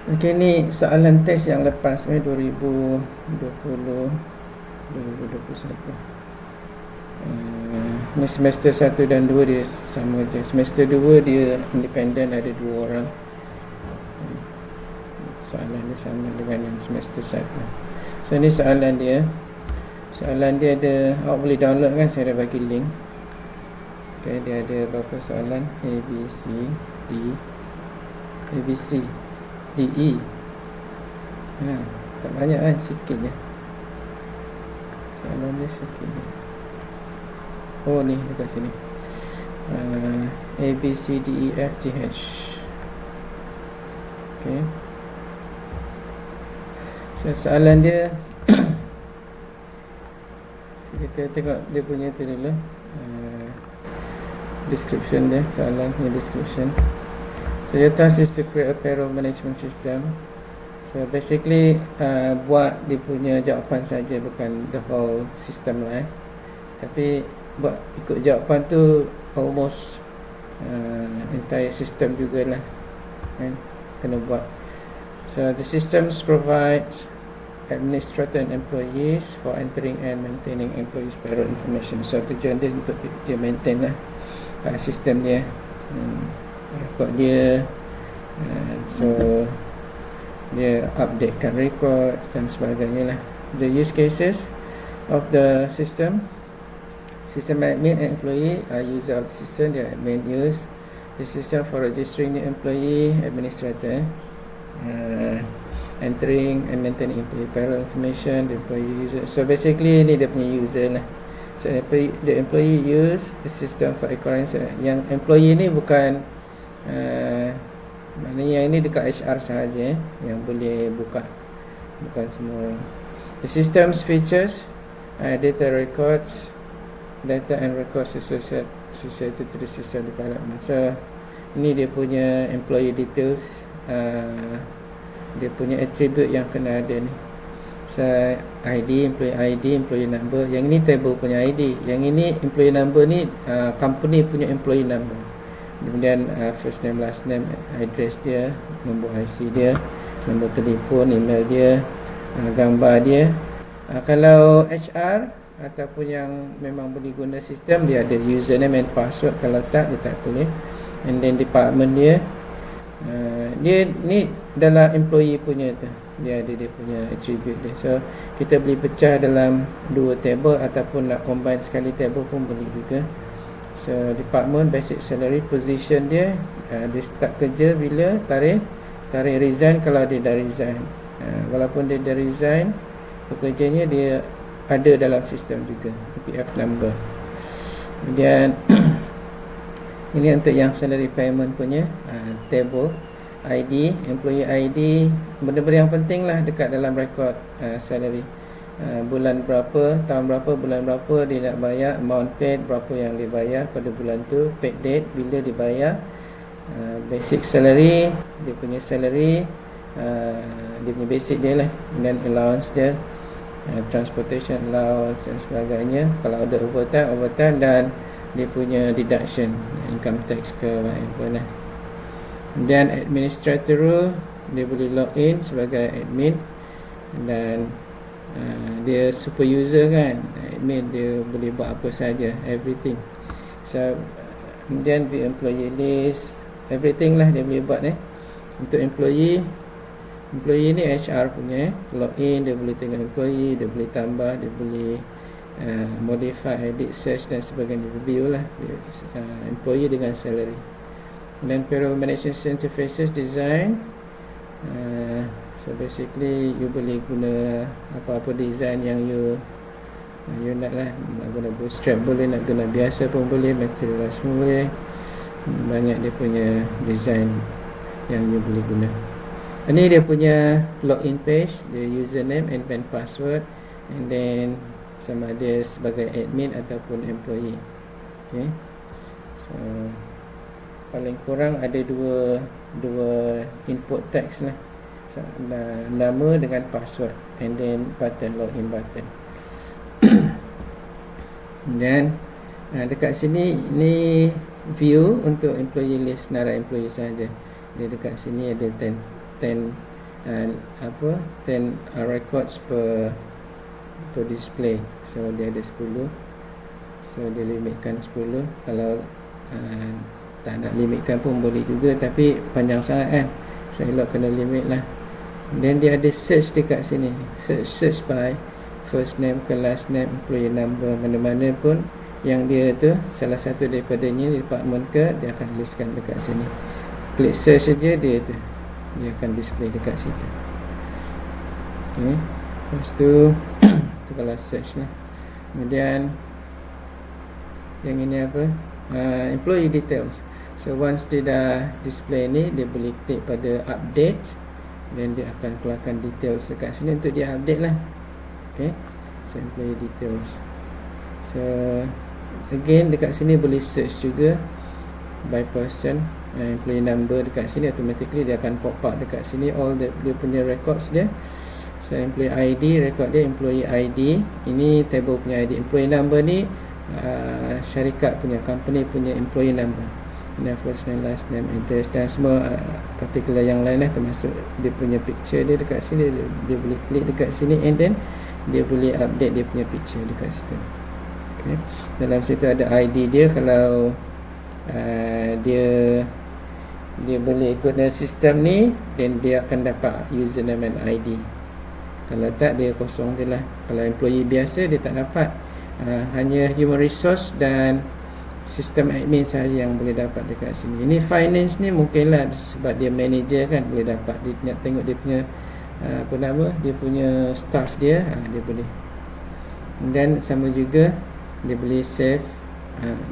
Okey, ni soalan test yang lepas 2020 2021. Ni semester 1 dan 2 dia sama je. Semester 2 dia independent, ada 2 orang. Soalan dia sama dengan yang semester 1. So ni soalan dia. Soalan dia ada, awak boleh download kan, saya dah bagi link. Okay, dia ada berapa soalan? A, B, C, D, A, B, C, D, E. Tak banyak kan, sikit je. Soalan dia sikit je. Oh ni dekat sini. A, B, C, D, E, F, G, H. Okay. So soalan dia so, kita tengok dia punya tu dulu. Description dia, soalan punya description. So your task is to create a payroll management system. So basically buat dia punya jawapan saja, bukan the whole system lah. Tapi buat ikut jawapan tu almost entire system jugalah kan, kena buat. So the systems provides administrator and employees for entering and maintaining employees payroll information. So tujuan dia untuk dia maintain lah sistem dia, rekod dia, so dia updatekan rekod dan sebagainya lah. The use cases of the system admin and employee are user of the system. The admin use the system for registering the employee, administrator entering and maintaining employee payroll information, the employee user. So basically ni dia punya user lah. So the employee use the system for recurrence. Yang employee ni bukan maknanya yang ini dekat HR sahaja yang boleh buka, bukan semua. The system's features data records, data and records associated to the system development. So ini dia punya employee details, dia punya attribute yang kena ada ni. So ID, employee number. Yang ini table punya ID. Yang ini employee number ni company punya employee number. Kemudian first name, last name, address dia, nombor IC dia, nombor telefon, email dia, gambar dia. Kalau HR ataupun yang memang boleh guna sistem, dia ada username and password. Kalau tak, dia tak boleh. And then department dia, dia ni dalam employee punya tu, dia ada dia punya attribute dia. So kita boleh pecah dalam dua table ataupun nak combine sekali table pun boleh juga. So department, basic salary, position dia, dia start kerja bila, tarikh resign kalau dia dah resign. Walaupun dia dah resign, pekerjanya dia ada dalam sistem juga, EPF number. Kemudian ini untuk yang salary payment punya table. ID, employee ID, benda-benda yang penting lah dekat dalam rekod salary. Bulan berapa, tahun berapa, bulan berapa dia nak bayar, amount paid, berapa yang dia bayar pada bulan tu, paid date, bila dibayar, basic salary, dia punya salary, dia punya basic dia lah, dan allowance dia, transportation allowance dan sebagainya. Kalau ada overtime, dan dia punya deduction, income tax ke whatever lah. Dan administrator role, dia boleh log in sebagai admin, dan dia super user kan, admin dia boleh buat apa saja, everything. So kemudian view employee list, everything lah dia boleh buat. Untuk employee ni HR punya, log in, dia boleh tengok employee, dia boleh tambah, dia boleh modify, edit, search dan sebagainya, review lah employee dengan salary. Dan payroll management interfaces design, so basically you boleh guna apa-apa design yang you nak lah. Nak guna bootstrap boleh, nak guna biasa pun boleh, materialize pun boleh. Banyak dia punya design yang you boleh guna. Ini dia punya login page, dia username and then password, and then sama ada sebagai admin ataupun employee. Okay, so paling kurang ada dua input text lah, nama dengan password, and then button, login button. Dan dekat sini ni view untuk employee list, nara employee saja. Dia dekat sini ada 10 10 records per display. So dia ada 10, so dia limitkan 10. Kalau tak nak limitkan pun boleh juga, tapi panjang sangat kan, so elok kena limit lah. Dan dia ada search dekat sini, search by first name ke last name, employee number, mana-mana pun yang dia tu salah satu daripadanya, department ke, dia akan listkan dekat sini. Klik search saja, dia akan display dekat situ. Okay. Lepas tu tu kalau search lah. Kemudian yang ini apa, employee details. So once dia dah display ni, dia boleh klik pada update, dan dia akan keluarkan details dekat sini untuk dia update lah. Okay, so employee details. So again dekat sini boleh search juga by person, employee number dekat sini, automatically dia akan pop up dekat sini all dia punya records dia. So employee ID, record dia employee ID, ini table punya ID. Employee number ni syarikat punya, company punya employee number. Ini first name, last name, address dan semua particular yang lain lah, termasuk dia punya picture dia dekat sini. Dia boleh klik dekat sini, and then dia boleh update dia punya picture dekat situ. Okay. Dalam situ ada ID dia. Kalau dia boleh ikut dalam sistem ni, then dia akan dapat username and ID. Kalau tak, dia kosong je lah. Kalau employee biasa, dia tak dapat. Hanya human resource dan sistem admin sahaja yang boleh dapat dekat sini. Ini finance ni mungkinlah sebab dia manager kan, boleh dapat. Dia nak tengok dia punya dia punya staff dia, dia boleh. Dan sama juga dia boleh save.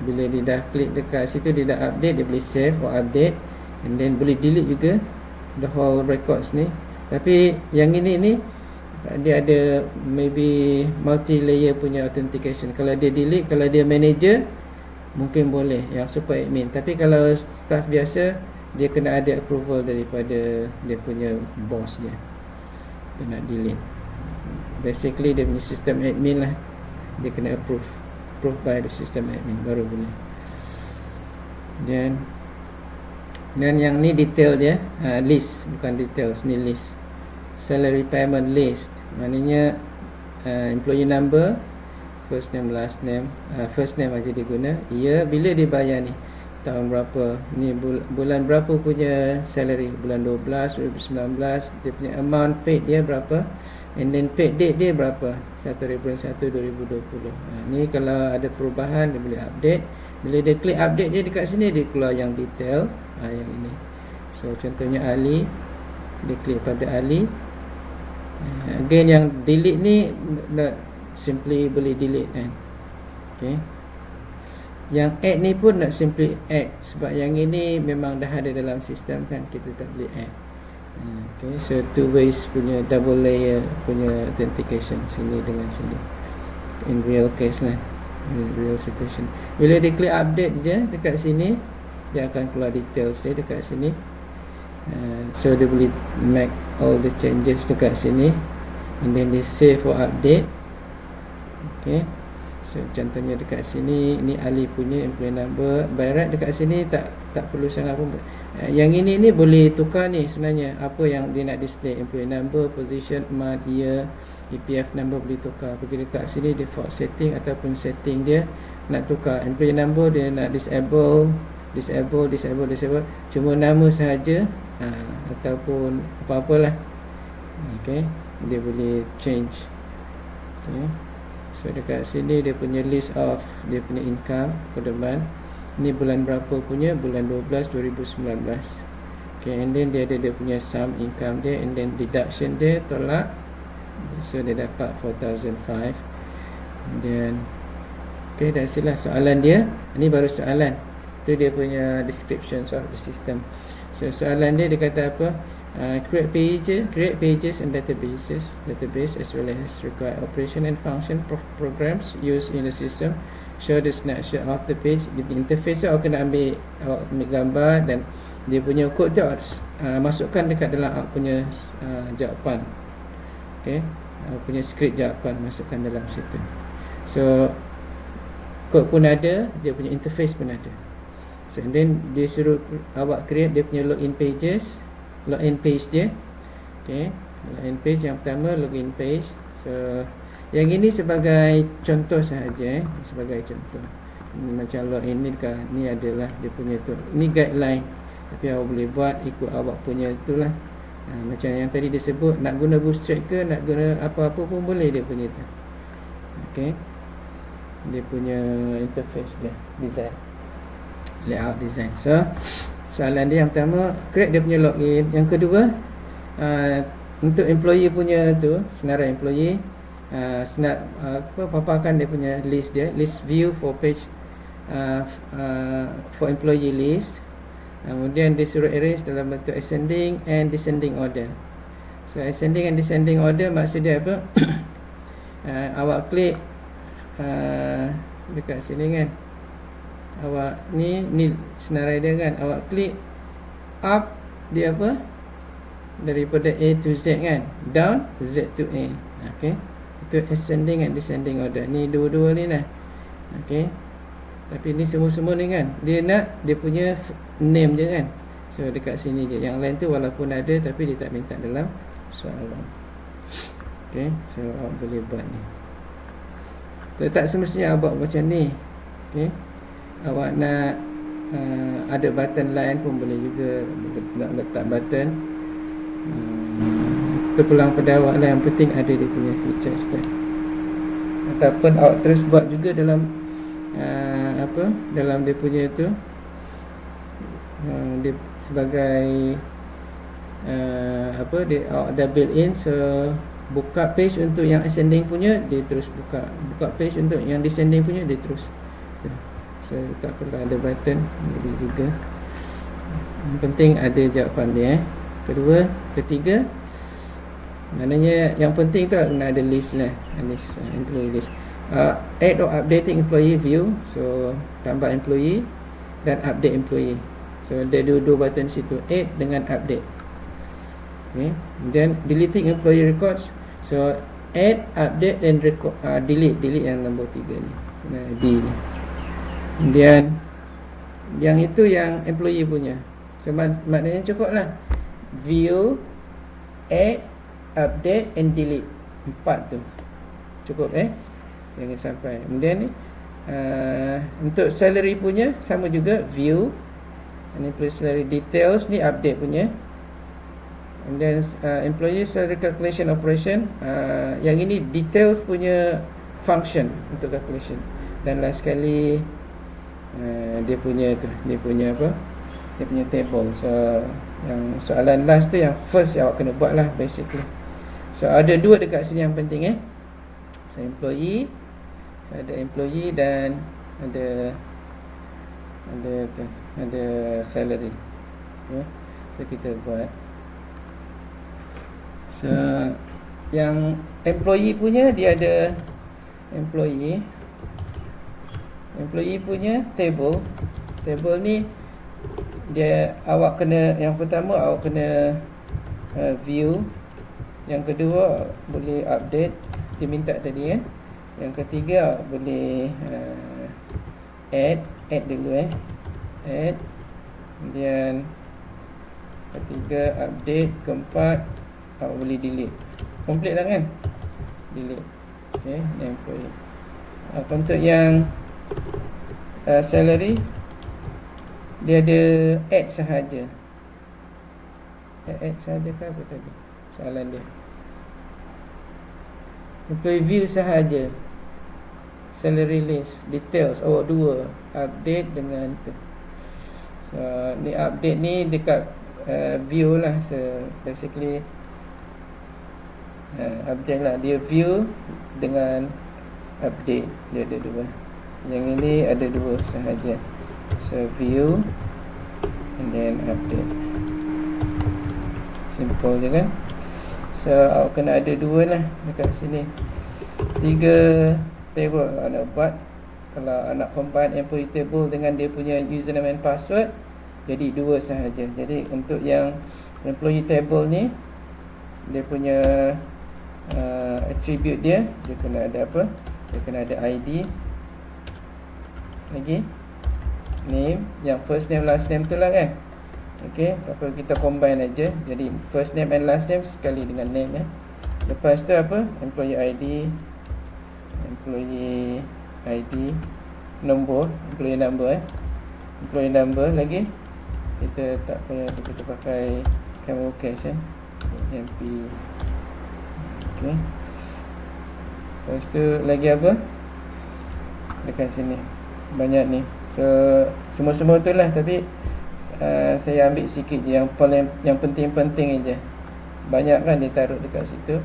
Bila dia dah klik dekat situ, dia dah update, dia boleh save or update, and then boleh delete juga the whole records ni. Tapi yang ini dia ada maybe multi layer punya authentication. Kalau dia delete, kalau dia manager mungkin boleh, yang super admin. Tapi kalau staff biasa, dia kena ada approval daripada dia punya boss dia nak delete. Basically dia punya sistem admin lah, dia kena approve by the system admin baru boleh. Dan yang ni detail dia, list, bukan details, ni list. Salary payment list, maknanya employee number, first name, last name, first name aja dia guna, bila dia bayar ni, tahun berapa, ni bulan berapa punya salary, bulan 12, 2019, dia punya amount paid dia berapa, and then paid date dia berapa, 1/1/2020. Ni kalau ada perubahan, dia boleh update. Bila dia klik update dia dekat sini, dia keluar yang detail, yang ini. So contohnya Ali, dia klik pada Ali. Again yang delete ni simply boleh delete kan. Okay. Yang add ni pun nak simply add, sebab yang ini memang dah ada dalam sistem kan, kita tak boleh add. Okay, so two ways punya double layer punya authentication, sini dengan sini, in real case lah, in real situation. Bila dia klik update dia dekat sini, dia akan keluar details dia dekat sini. So dia boleh make all the changes dekat sini, and then dia save or update. Okay, so contohnya dekat sini, ini Ali punya employee number, by right dekat sini tak perlu sangat pun. Yang ini boleh tukar ni sebenarnya, apa yang dia nak display, employee number, position, month, year, EPF number boleh tukar. Pergi dekat sini default setting ataupun setting dia nak tukar employee number, dia nak disable, cuma nama sahaja, ataupun apa-apalah. Okay, dia boleh change. Okay. So dekat sini dia punya list of dia punya income for the month. Ni bulan berapa punya, bulan 12 2019. Okay, and then dia ada dia punya sum income dia, and then deduction dia tolak. So dia dapat 4,005. Dan okay, dah silah soalan dia. Ini baru soalan. Itu dia punya description of the system. So soalan dia kata apa? Create pages and database as well as required operation and function programs used in the system. Show the snapshot of the page. Di interface tu awak kena ambil gambar, dan dia punya kod tu masukkan dekat dalam awak punya jawapan. Okay, awak punya script jawapan masukkan dalam situ. So kod pun ada, dia punya interface pun ada. So and then dia suruh awak create dia punya login page dia, Okey, login page yang pertama, login page. So yang ini sebagai contoh sahaja, sebagai contoh. Macam login ni dekat ni adalah dia punya tu. Ni guideline. Tapi awak boleh buat ikut awak punya itulah. Macam yang tadi disebut, nak guna Bootstrap ke, nak guna apa-apa pun boleh dia punya tu. Okey. Dia punya interface dia, design, layout design. So soalan dia yang pertama, create dia punya login. Yang kedua, untuk employee punya tu, senarai employee, paparkan dia punya list dia, list view for page, for employee list. Kemudian dia suruh arrange dalam bentuk ascending and descending order. So ascending and descending order maksud dia apa? Awak klik dekat sini kan, awak ni senarai dia kan, awak klik up dia apa, daripada A to Z kan, down Z to A. Okay, itu ascending and descending order. Ni dua-dua ni lah. Okay, tapi ni semua-semua ni kan, dia nak dia punya name je kan. So dekat sini je. Yang lain tu walaupun ada tapi dia tak minta dalam soalan. Okay, so awak boleh buat ni. Tak semestinya awak buat macam ni. Okay, awak nak ada button lain pun boleh juga. Nak letak button, terpulang pada awak lah. Yang penting ada dia punya feature style. Ataupun awak terus buat juga dalam dalam dia punya tu, dia sebagai dia awak dah build in. So buka page untuk yang ascending punya, dia terus buka page untuk yang descending punya, dia terus. So tak perlu ada button, boleh juga. Yang penting ada jawapan dia. Kedua, ketiga, maknanya yang penting tu kena ada list lah, list, employee list. Add or updating employee view. So tambah employee dan update employee. So ada dua button situ, add dengan update. Okay. Then deleting employee records. So add, update dan record, delete yang nombor 3 ni, D ni. Kemudian yang itu yang employee punya. So maknanya cukup lah, view, add, update and delete. 4 tu cukup jangan sampai. Kemudian ni untuk salary punya sama juga, view, ini salary details, ni update punya. And then employee salary calculation operation, yang ini details punya function untuk calculation. Dan last sekali dia punya tu, dia punya apa, dia punya table. So yang soalan last tu, yang first yang awak kena buat lah basically. So ada dua dekat sini yang penting So employee, ada employee dan ada salary. So kita buat. So yang employee punya, dia ada employee punya table ni, dia awak kena, yang pertama awak kena view, yang kedua boleh update, dia minta tadi yang ketiga boleh add dulu add, kemudian ketiga update, keempat awak boleh delete. Complete lah kan, delete. Okay, employee. Untuk yang salary, dia ada add sahaja. Add sahaja ke apa tadi soalan dia? Employee view sahaja, salary list, details, dua, update dengan tu. So ni update ni dekat view lah. So basically update lah, dia view dengan update, dia ada dua. Yang ini ada dua sahaja. So view and then update, simple je kan. So awak kena ada dua lah dekat sini. 3 table nak buat. Kalau nak combine employee table dengan dia punya username and password, jadi dua sahaja. Jadi untuk yang employee table ni, dia punya attribute dia kena ada apa? Dia kena ada ID, lagi name, yang first name last name tu lah kan. Okey, apa kita combine aja. Jadi first name and last name sekali dengan name ya. Lepas tu apa? Employee ID, employee ID, nombor, employee number employee number lagi. Kita tak payah, kita pakai camel case MP. Okey. Lepas tu lagi apa? Dekat sini banyak ni. So semua-semua tu lah, tapi saya ambil sikit je yang paling, yang penting-penting aja. Banyak kan dia taruh dekat situ,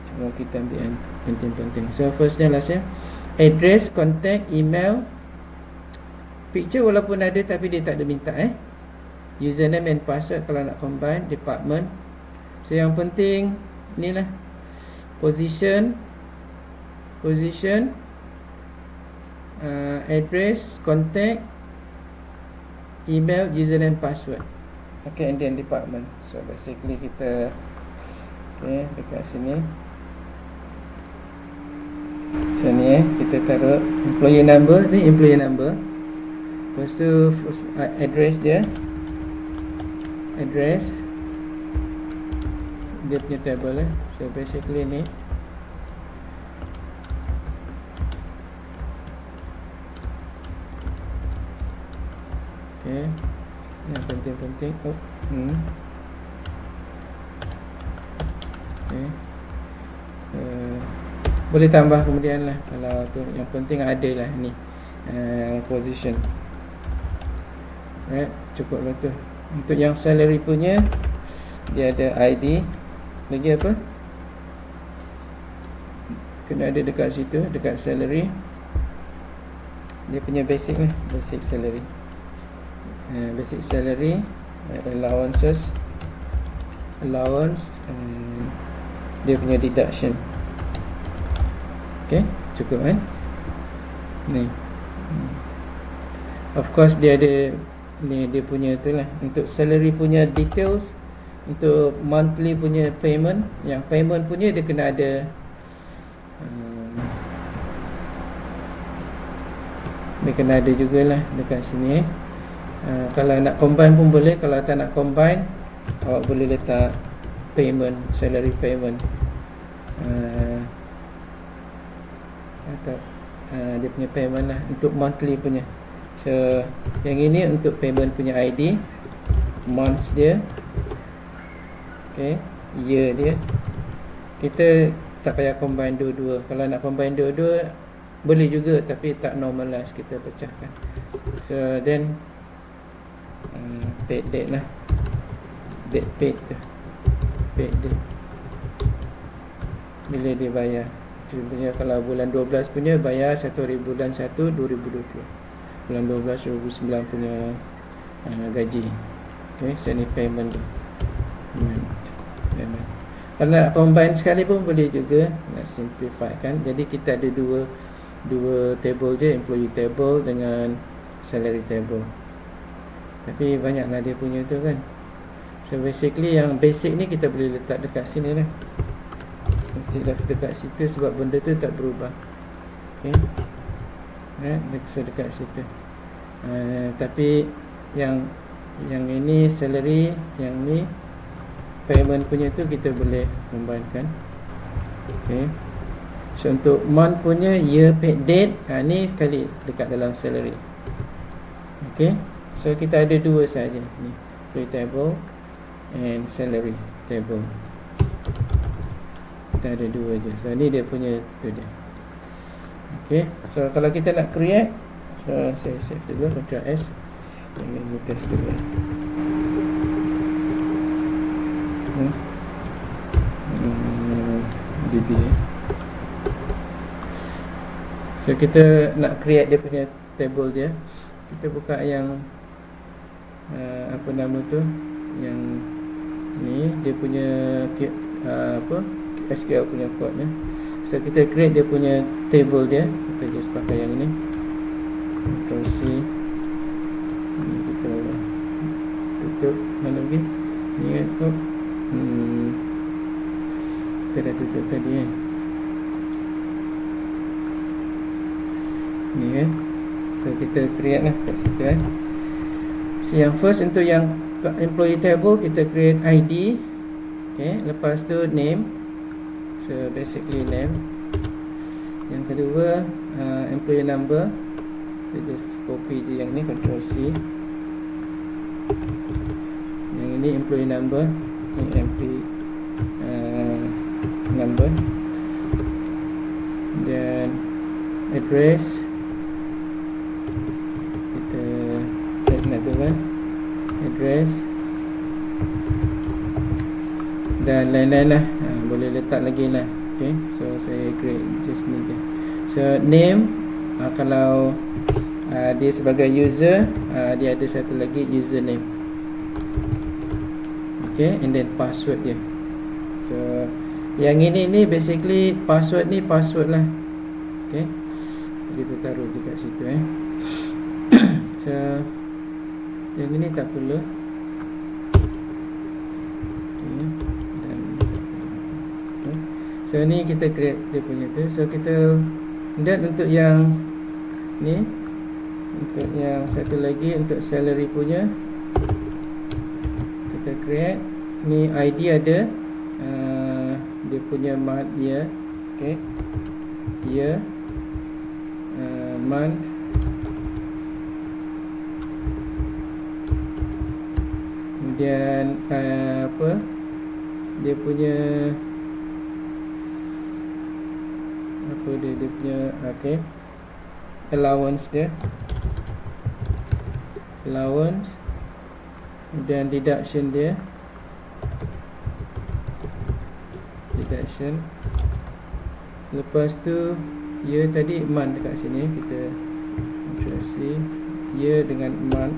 cuma kita ambil yang penting-penting. So first name, last name, address, contact, email, picture walaupun ada tapi dia tak ada minta username and password kalau nak combine, department. So yang penting ni lah, position, address, contact, email, username, password. Okay, and then department. So basically kita dekat sini. So ni kita taruh employee number, ni employee number. Lepas tu address dia, address dia punya table So basically ni yang penting-penting. Boleh tambah kemudian lah kalau tu. Yang penting ada lah ni position. Right, cukup lah tu. Untuk yang salary punya, dia ada ID. Lagi apa? Kena ada dekat situ, dekat salary. Dia punya basic lah, basic salary. Basic salary, allowances, allowance, dia punya deduction. Okay, cukup kan? Ni, of course dia ada ni, dia punya tu lah. Untuk salary punya details, untuk monthly punya payment, yang payment punya dia kena ada dia kena ada jugalah dekat sini kalau nak combine pun boleh. Kalau tak nak combine, awak boleh letak payment, salary payment atau dia punya payment lah untuk monthly punya. So yang ini untuk payment punya ID, months dia, okay, year dia. Kita tak payah combine dua-dua. Kalau nak combine dua-dua boleh juga, tapi tak normalize, kita pecahkan. So then paid date lah, date paid tu, paid date, bila dia bayar. Contohnya kalau bulan 12 punya bayar 1 hari bulan 1 2020, bulan 12 2009 punya gaji. Okay, so ni payment tu. Payment. Kalau nak combine sekali pun boleh juga, nak simplify kan. Jadi kita ada dua table je, employee table dengan salary table. Tapi banyaklah dia punya tu kan. So basically yang basic ni kita boleh letak dekat sini lah, instead of dekat situ, sebab benda tu tak berubah. Okay, so dekat situ. Tapi yang ini salary, yang ni payment punya tu kita boleh combine. Okay, so untuk month punya year paid date, ni sekali dekat dalam salary. Okay, so kita ada dua saja ni, employee table and salary table. Kita ada dua je. So ni dia punya tu dia. Okay, so kalau kita nak create, so saya save dulu, Ctrl S. Ini test dulu. DB. So kita nak create dia punya table dia. Kita buka yang apa nama tu, yang ni dia punya SQL punya code ni. So kita create dia punya table dia. Kita just pakai yang ini, Ctrl C. Ni kita tutup. Mana lagi? Ni kan. Kita dah tutup tadi kan. Ni kan. So kita create lah kat situ kan. So yang first, untuk yang employee table kita create ID. Okay, lepas tu name. So basically name. Yang kedua employee number. Kita just copy je yang ni, Ctrl C. Yang ini employee number, ini employee number. Dan address kita add another one, address dan lain-lain lah. Boleh letak lagi lah. Okay, so saya create just ni je. So name, kalau dia sebagai user, dia ada satu lagi username. Okay, and then password dia. So yang ini ni basically password ni password lah. Okay, kita taruh dekat situ So yang ini tak perlu. Okay. So ni kita create dia punya tu. So kita, dan untuk yang ni, untuk yang satu lagi, untuk salary punya, kita create ni ID ada, dia punya month, year. Okay, year, month, kemudian apa dia punya, apa dia punya, okay, allowance dia, allowance, dan deduction dia, deduction. Lepas tu year tadi, month dekat sini kita Ctrl C, year dengan month.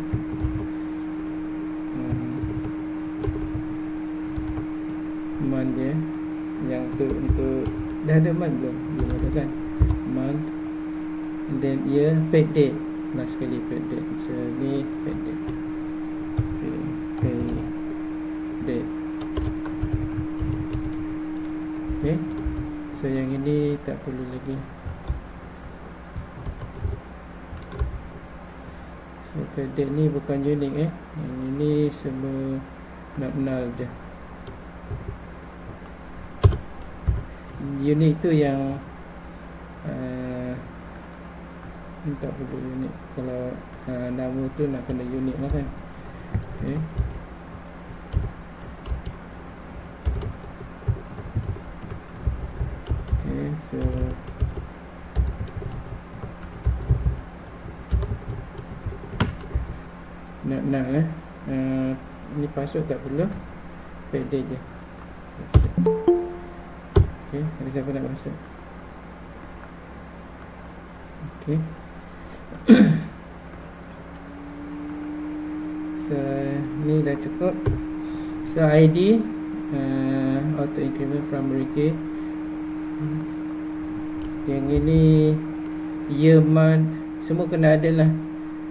Month dia yang untuk dah ada month belum ada kan, month, and then year, paid date, last sekali paid date. So ni paid date, pay date. Okay, so yang ini tak perlu lagi. So paid date ni bukan unik yang ini semua null je. Unik tu yang tak perlu unik. Kalau nama tu nak kena unik lah kan. Okay, okay, so nak ni password tak perlu, paid je. Okay, ada siapa nak masuk? Okay. So ni dah cukup. So ID, auto increment primary key. Yang ini year, month, semua kena ada lah.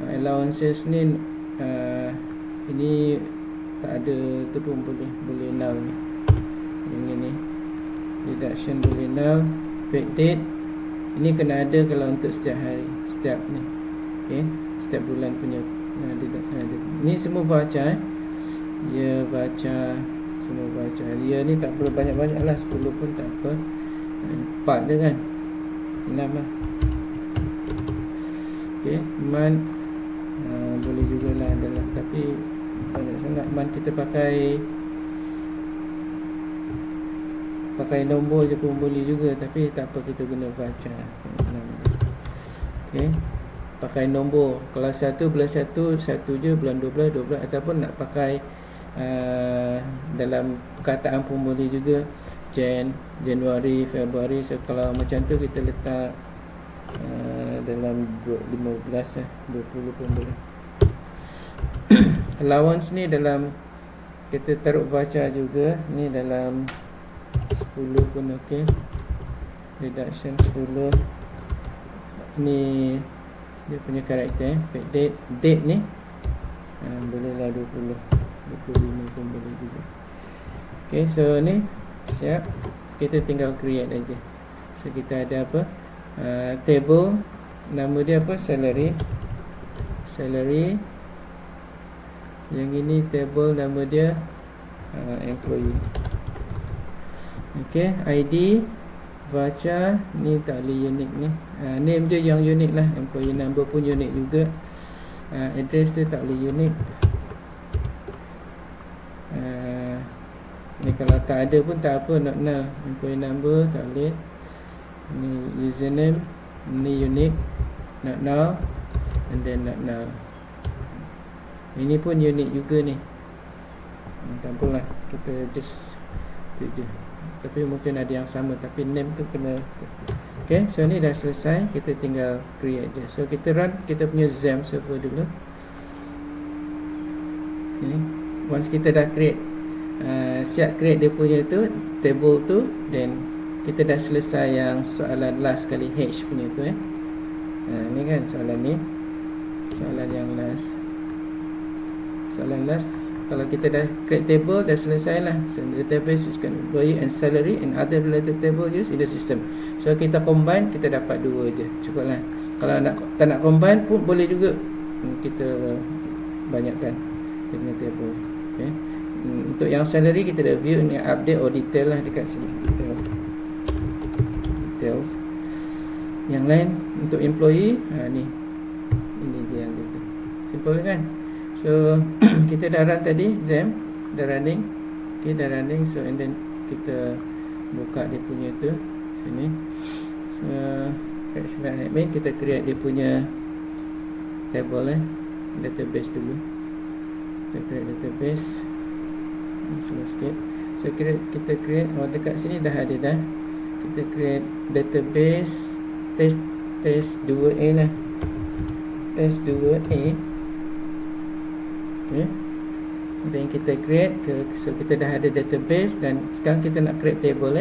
Allowances ni ini tak ada tu pun boleh null ni. Yang ini deduction boleh null. Paid date ini kena ada kalau untuk setiap hari, setiap ni. Okay, setiap bulan punya ni semua baca ya, baca semua baca. Year ni tak perlu banyak-banyak lah, 10 pun tak apa, 4 je kan, 6 lah. Okay, month boleh jugalah adalah, tapi banyak sangat month kita pakai nombor je pun boleh juga, tapi tak apa, kita guna baca. Okay, pakai nombor. Kalau 1 bulan 1 je, bulan 12 12, ataupun nak pakai dalam perkataan pun boleh juga, Januari, Februari. So kalau macam tu kita letak dalam 15 20 pun boleh. Allowance ni dalam kita taruh baca juga, ni dalam 10 pun okey. Deduction 10. Ni dia punya karakter, paid date ni bolehlah 20, 25 pun boleh juga. Okey, so ni siap. Kita tinggal create aja. So kita ada apa? Table, nama dia apa? Salary. Yang ini table nama dia employee. Okey, ID baca ni tak boleh unique ni. Name dia yang unik lah. Employee number pun unik juga. Address dia tak boleh unik. Ni kalau tak ada pun tak apa, not null. Employee number tak boleh. Ni username, ni unique, not null, and then not null. Ini pun unik juga ni. Tak apalah, kita just tu je. Tapi mungkin ada yang sama, tapi name tu kena. Okay, so ni dah selesai. Kita tinggal create je. So kita run kita punya XAMPP server dulu. Okay. Once kita dah create, siap create dia punya tu table tu, then kita dah selesai yang soalan last kali H punya tu ni kan soalan ni. Soalan yang last. Soalan last, kalau kita dah create table, dah selesai lah. So database which can employee and salary and other related table used in the system. So kita combine, kita dapat 2 je, cukup lah. Kalau tak nak combine pun boleh juga, kita banyakkan dia punya table. Okay. Untuk yang salary kita dah view ni, update or detail lah dekat sini, details. Yang lain untuk employee, ni ini dia yang gitu. Simple kan? So kita dah run tadi XAMPP, dah running. Okay, dah running. So and then kita buka dia punya tu sini. So admin, kita create dia punya table database dulu. Kita create database. Slow sikit. So kita create, dekat sini dah ada dah. Kita create database test 2A lah. Test 2A. Okay. Dan kita create so kita dah ada database, dan sekarang kita nak create table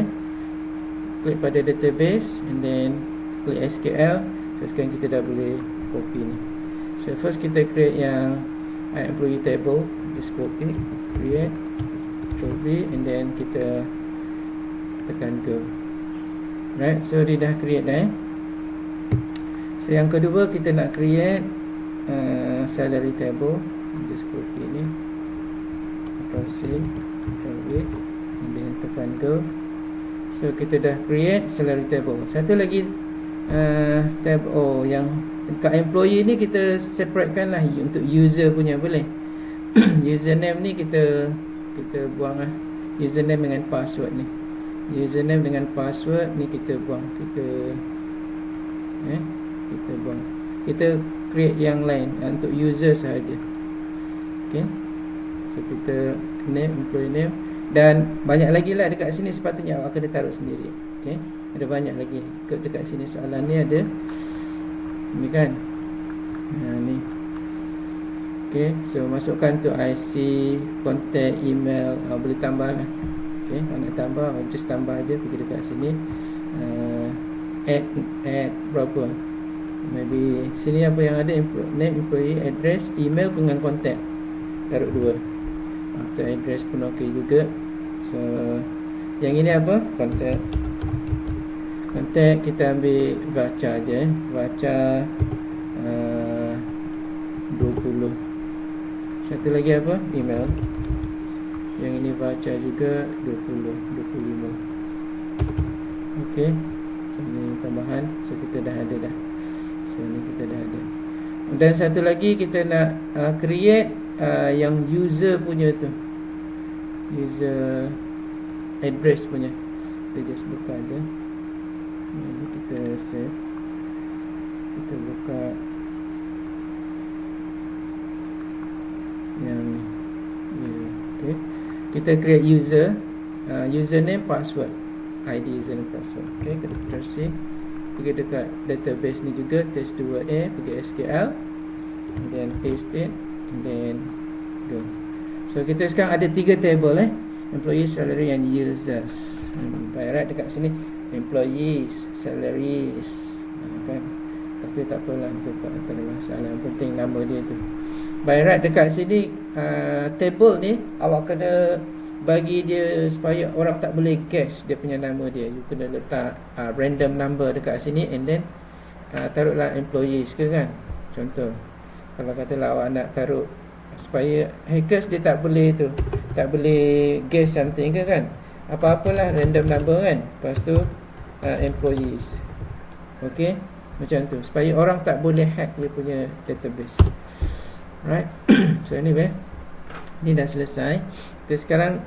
klik pada database and then klik SQL. So sekarang kita dah boleh copy ni. So first kita create yang employee table, just copy, create, copy, and then kita tekan go. Right, so dia dah create dah. So yang kedua kita nak create salary table. Just copy ni, proceed, create, and then tekan go. So kita dah create salary table. Satu lagi tab yang dekat employee ni kita separatekan lah untuk user punya, boleh. Username ni kita buang lah. Username dengan password ni. Username dengan password ni kita buang. Kita buang. Kita create yang lain untuk user sahaja. Okay. So kita name, employee name, dan banyak lagi lah dekat sini, sepatutnya awak kena taruh sendiri. Okay. Ada banyak lagi dekat sini. Soalan ni ada ni kan, ni. Okay. So masukkan tu IC, contact, email, boleh tambah lah. Okay. Kalau nak tambah, just tambah aja, pergi dekat sini, add berapa, maybe sini apa yang ada, name, employee, address, email dengan contact, taruh 2. After address pun ok juga. So yang ini apa, contact. Contact kita ambil baca je, baca 20. Satu lagi apa, email. Yang ini baca juga 25. Ok. So ni tambahan. So kita dah ada dah. So ni kita dah ada. Dan satu lagi kita nak create yang user punya tu, user address punya. Kita just buka je. Ini kita save. Kita buka yang ni. Okay. Kita create user, username, password, ID, username, password. Okay, kita proceed. Pergi dekat database ni juga, test 2A, pergi SQL, and then paste it, and then go. So kita sekarang ada 3 table employees, salary, and users. By right dekat sini employees, salaries, kan. Tapi tak apalah, tak ada masalah. Yang penting nama dia tu. By right dekat sini table ni awak kena bagi dia supaya orang tak boleh guess dia punya nama dia. You kena letak random number dekat sini, and then taruhlah employees ke kan. Contoh, kalau katalah awak nak taruh supaya hackers dia tak boleh guess something kan, apa-apalah random number kan, lepas tu employees. Okay, macam tu, supaya orang tak boleh hack dia punya database. Right. So anyway, ni dah selesai. Kita sekarang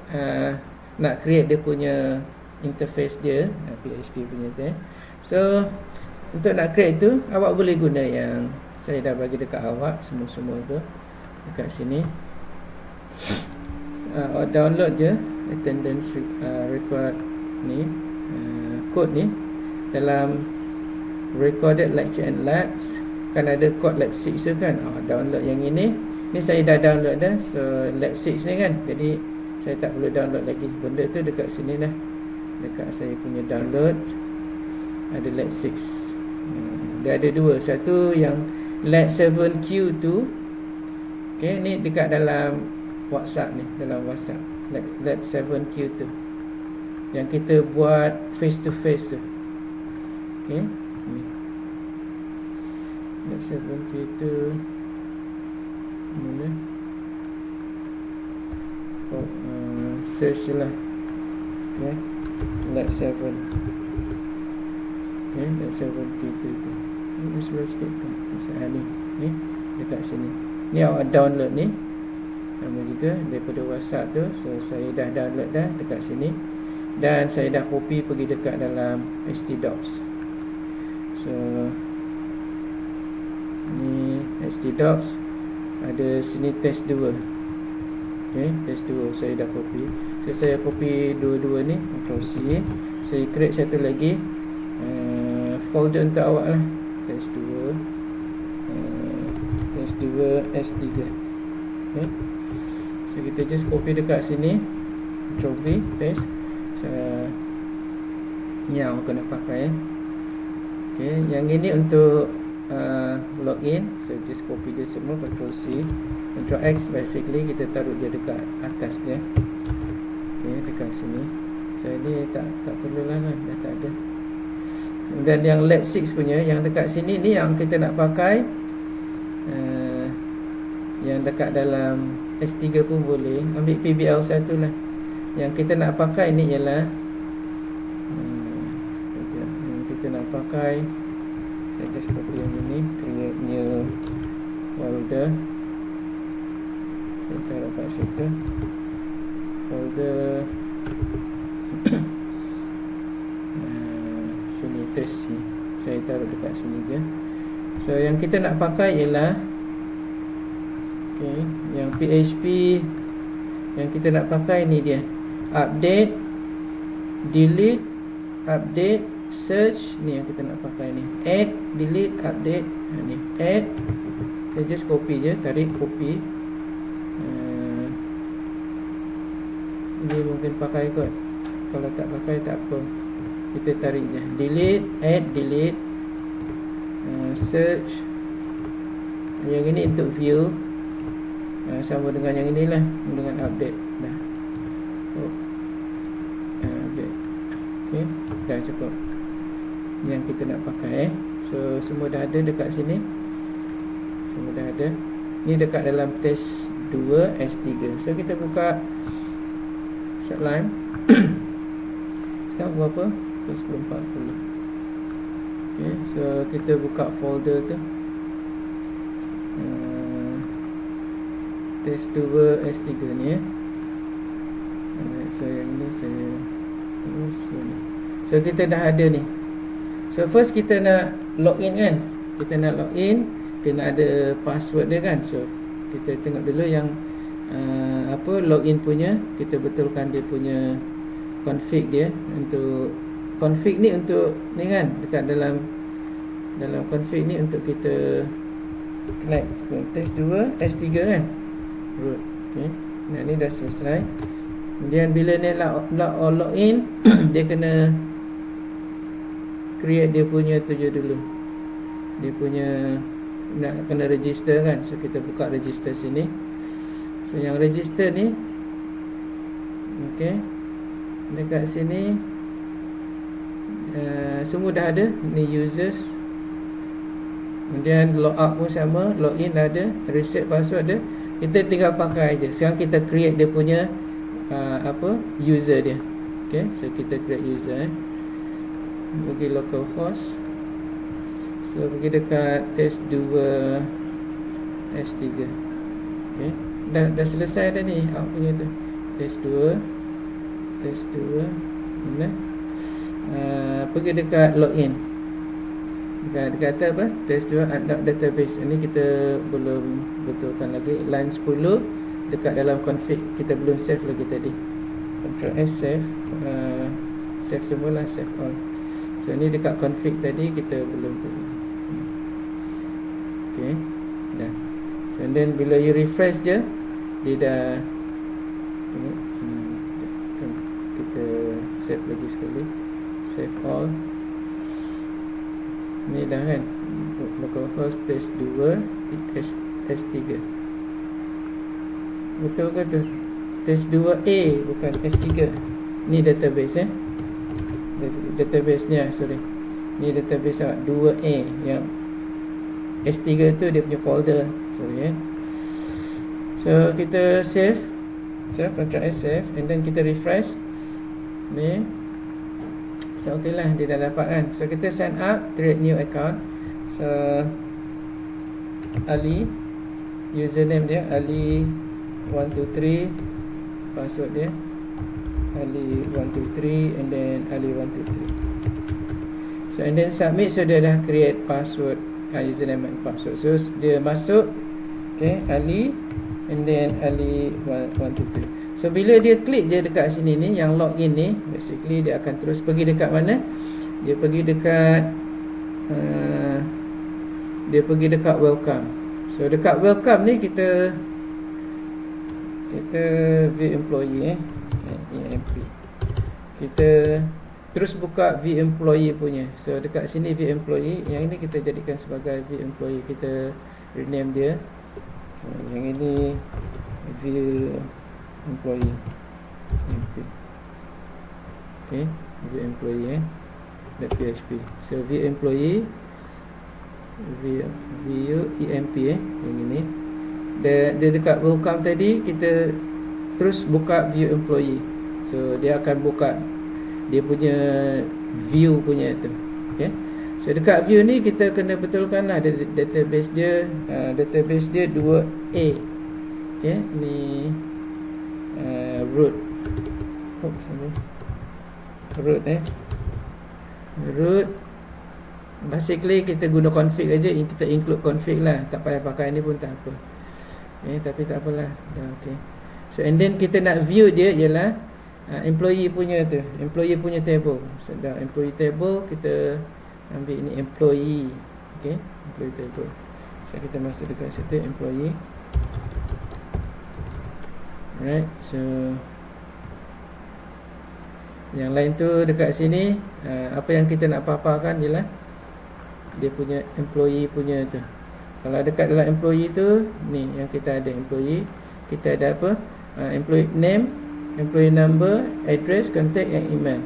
nak create dia punya interface dia, PHP punya tu. So untuk nak create tu, awak boleh guna yang saya dah bagi dekat awak semua-semua tu dekat sini. Download je attendance record ni, code ni. Dalam recorded lecture and labs kan ada code lab 6 tu kan. Download yang ini. Ni saya dah download dah. So lab 6 ni kan, jadi saya tak perlu download lagi. Benda tu dekat sini dah, dekat saya punya download ada lab 6. Dia ada dua, satu yang lab 7Q tu. Okay, ni dekat dalam WhatsApp ni, dalam WhatsApp lab 7Q tu yang kita buat face to face tu. Okay, ni lab 7Q tu mana? Search lah. Okay, lab 7. Okay, lab 7Q tu. Ini slow sikit tu. Macam ni, dekat sini. Ni awak download ni. Sama juga daripada WhatsApp tu. So saya dah download dah dekat sini. Dan saya dah copy pergi dekat dalam htdocs. So ni htdocs. Ada sini test 2. Okay, test 2 saya dah copy. So saya copy dua-dua ni, Ctrl C. Saya create satu lagi folder untuk awak lah. Test 2 Test 2 S3. Okay, so kita just copy dekat sini, Ctrl V, paste. So ni yang awak kena pakai. Okay, yang ini untuk login. So just copy dia semua, Ctrl C, Ctrl X. Basically kita taruh dia dekat atas dia. Okay, dekat sini. So ini tak perlulah kan, dah tak ada. Dan yang lab 6 punya, yang dekat sini ni yang kita nak pakai, yang dekat dalam S3 pun boleh. Ambil PBL1 lah. Yang kita nak pakai ni ialah yang kita nak pakai, saya just copy yang ini, create new folder. Kita taruh kat situ folder sini, test ni saya taruh dekat sini je. So yang kita nak pakai ialah yang PHP yang kita nak pakai ni dia, update, delete, update, search. Ni yang kita nak pakai ni, add, delete, update. Ni add, saya just copy je, tarik copy. Ini mungkin pakai kot, kalau tak pakai tak apa, kita tarik je. Delete, add, delete, search. Yang ini untuk view, sama dengan yang inilah, dengan update dah. Update. Okay, dah cukup. Ini yang kita nak pakai. So semua dah ada dekat sini, semua dah ada. Ni dekat dalam test 2 S3. So kita buka Sublime. Sekarang berapa? 10.40. Okay, so kita buka folder tu, test 2 S3 ni ya. So yang ni saya so kita dah ada ni. So first kita nak login kan. Kita nak login, kena ada password dia kan. So kita tengok dulu yang login punya, kita betulkan dia punya config dia. Untuk config ni untuk ni kan, dekat dalam config ni untuk kita connect test 2 S3 kan, root. Okay, nah ni dah selesai. Kemudian bila ni login dia kena create dia punya tu je dulu, dia punya nak kena register kan. So kita buka register sini. So yang register ni, okay, dekat sini semua dah ada. Ni users, kemudian logout pun sama, login dah ada, reset password dia. Kita tinggal pakai je. Sekarang kita create dia punya user dia. Okay, so kita create user pergi localhost. So pergi dekat test2 S3. Okay, dah selesai dah ni out punya tu. Test2 mana? Pergi dekat login. Dekat atas apa? Test2 add database. Ini kita belum betulkan lagi. Line 10 dekat dalam config. Kita belum save lagi tadi. Ctrl S save. Save semula, save all. So ni dekat config tadi kita belum tu. Okay, dah. So and then bila you refresh je, dia dah. Kita save lagi sekali. Save all. Ni dah kan, localhost test2 S3. Betul ke tu? Test2A bukan S3. Ni database database-nya, sorry. Ni database 2A yang S3 tu dia punya folder. Sorry. So kita save, Ctrl S save, and then kita refresh. Ni. So ok lah, dia dah dapat kan. So kita sign up, create new account. So Ali, username dia Ali123, password dia Ali123, and then Ali123. So and then submit. So dia dah create password, username and password. So dia masuk, okay, Ali, and then Ali123. So bila dia klik je dekat sini ni, yang login ni, basically dia akan terus pergi dekat mana? Dia pergi dekat welcome. So dekat welcome ni kita view employee EMP. Kita terus buka view employee punya. So dekat sini view employee, yang ini kita jadikan sebagai view employee. Kita rename dia. Yang ini view employee EMP. Okay, view employee .php. So view employee view EMP yang ini. Dia dekat welcome tadi, kita terus buka view employee. So dia akan buka dia punya view punya tu. Okay, so dekat view ni kita kena betulkan lah database dia. Database dia 2A. Okay, ni root. Root root. Basically kita guna config aja, kita include config lah. Tak payah pakai ni pun tak apa. Tapi tak apalah. Dah okey. So and then kita nak view dia ialah employee punya tu, employee punya table. So dah employee table, kita ambil ini employee. Okey, employee table. So kita masuk dekat situ employee. Alright, so yang lain tu dekat sini, apa yang kita nak paparkan ialah dia punya employee punya tu. Kalau dekat dalam employee tu, ni yang kita ada employee, kita ada apa? Employee name, employee number, address, contact and email.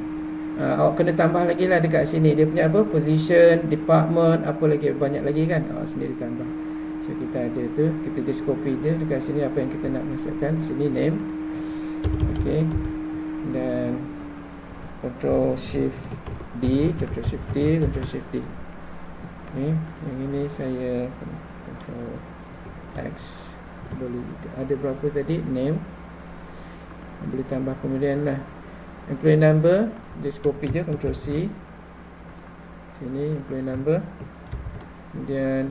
Awak kena tambah lagi lah dekat sini. Dia punya apa? Position, department, apa lagi, banyak lagi kan. Awak sendiri tambah. So kita ada tu, kita just copy je dekat sini apa yang kita nak masukkan. Sini name. Okay. Dan Ctrl Shift D, Ctrl Shift D, Ctrl Shift D. Okay. Yang ini saya Ctrl X. Boleh ada berapa tadi? Name. Boleh tambah kemudian lah. Employee number, just copy je, Ctrl C. Sini employee number. Kemudian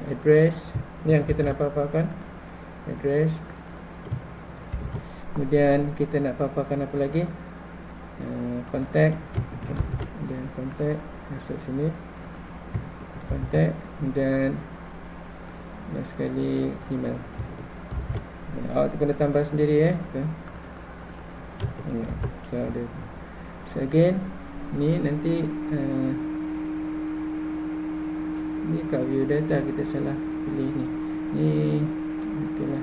address, ni yang kita nak paparkan. Address. Kemudian kita nak paparkan apa lagi? Contact. Kemudian contact, masuk sini. Contact. Kemudian last sekali email. Awak tu kena tambah sendiri So ada. So again, ni nanti ni kat view data kita salah pilih ni. Ni okeylah.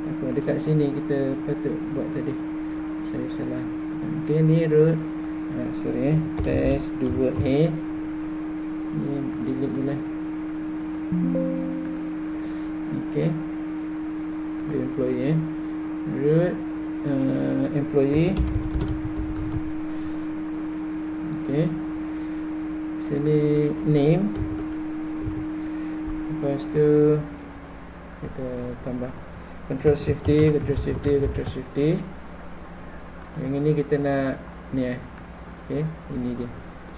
Apa dekat sini kita patut buat tadi. Saya salah. Okey, ni root. Sorry test 2A. Ni delete dulu. Okey. view employee root employee. Okay, sini name, lepas tu kita tambah control shift D, control shift D, control shift D. Yang ini kita nak ni okay, ini dia.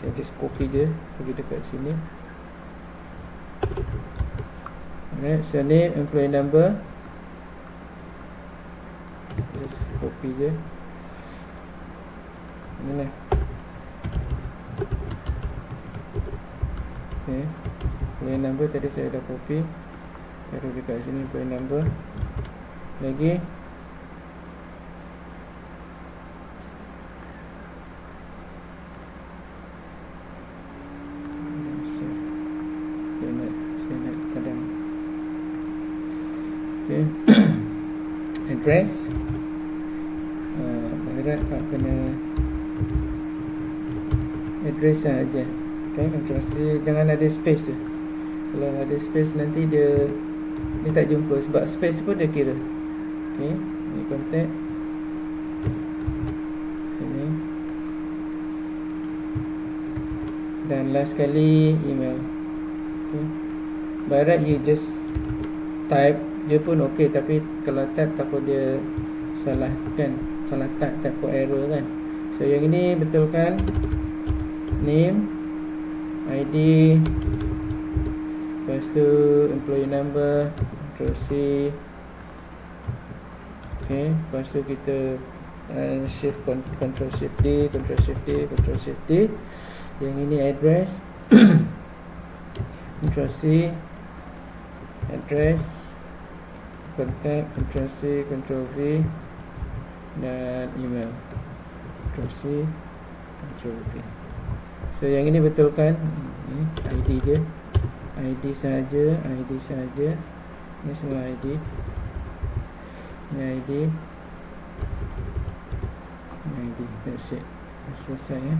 Saya just copy je, pergi dekat sini. Alright, so name, employee number, just copy je. Ini lah. Okay, employee number tadi saya dah copy. Taruh dekat sini employee number. Lagi okay. Address Barat kena address saja. Okay, control C, jangan ada space tu. Kalau ada space nanti dia tak jumpa, sebab space pun dia kira. Okay, ni contact ini, dan last kali email. Okay, Barat you just type dia pun okey, tapi kalau type takut dia salah kan, salah type pun error kan. So yang ini betulkan name, ID, lepas tu employee number, control C. Okay, lepas tu kita shift control shift D, control shift D, control shift D. Yang ini address control C, address, contact, control C, control V, dan email, control C, control V. So yang ini betulkan ID dia, ID saja, ID saja. Ini semua ID. Ini ID. Ini ID. That's it. Selesai ya.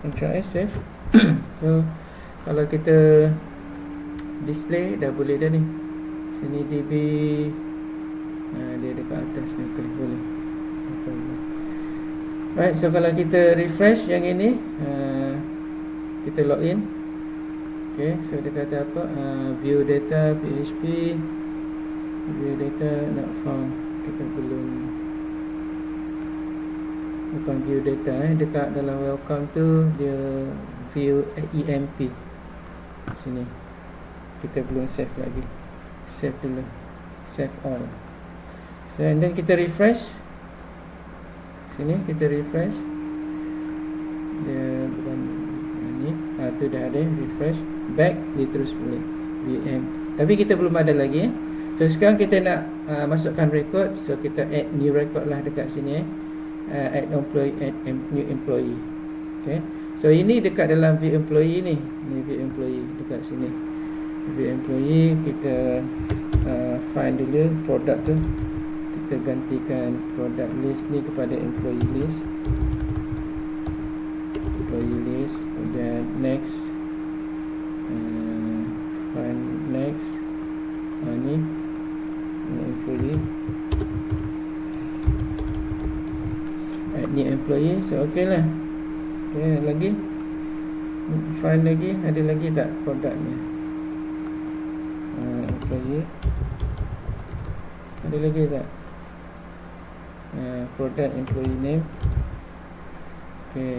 Control S, save. So kalau kita display dah boleh dah ni. Sini DB, dia dekat atas ni. Okay, boleh. Right, so kalau kita refresh yang ini, kita login. Okay, so dia kata apa? View data PHP, view data not found. Kita belum bukan view data dekat dalam welcome tu dia view EMP. Sini kita belum save lagi. Save dulu. Save all. So and then kita refresh. Sini kita refresh. Dia bukan ni. Tu dah ada refresh. Back dia terus boleh VM. Tapi kita belum ada lagi. So sekarang kita nak masukkan record. So kita add new record lah dekat sini. Add employee, add new employee. Okay. So ini dekat dalam view employee ni. Ni view employee dekat sini. View employee kita find dulu produk tu. Kita gantikan product list ni kepada employee list. Employee list. Kemudian next. Find next. Ni employee. Add new employee. So okay lah. Okay, lagi. Find lagi. Ada lagi tak produknya? Employee. Ada lagi tak? Product employee name. Okay,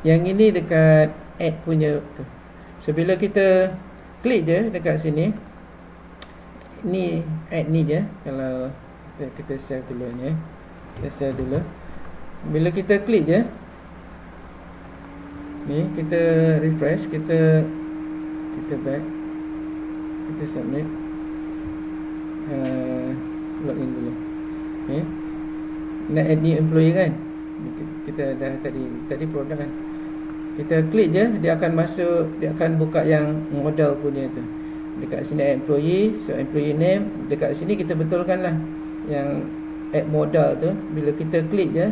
yang ini dekat add punya tu. So bila kita klik je dekat sini, ni add ni je. Kalau kita save dulu ni, kita save dulu. Bila kita klik je ni, kita refresh, kita back, kita submit, login dulu. Okay, nak add new employee kan, kita dah tadi produk kan, kita klik je, dia akan masuk, dia akan buka yang model punya tu. Dekat sini add employee. So employee name, dekat sini kita betulkan lah yang add model tu. Bila kita klik je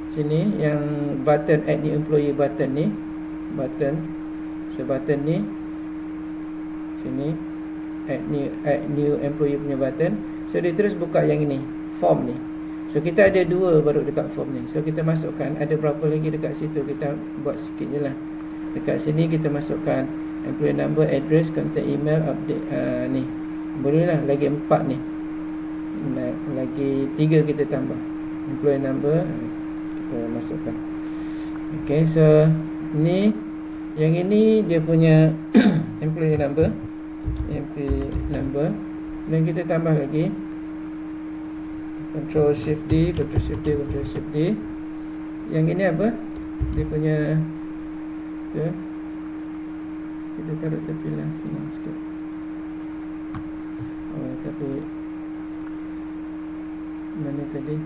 sini, yang button add new employee button ni, button, so button ni sini, add new employee punya button. So dia terus buka yang ini, form ni. So kita ada 2 baru dekat form ni. So kita masukkan, ada berapa lagi dekat situ, kita buat sikit je lah. Dekat sini kita masukkan employee number, address, contact email, update ni. Boleh lah, lagi 4 ni. Lagi 3 kita tambah. Employee number kita masukkan. Okay, so ni, yang ini dia punya employee number, dan kita tambah lagi Control Shift D, Control Shift D, Control Shift D. Yang ini apa? Dia punya kita taruh tepi lah, senang sikit. Oh, tapi mana tadi?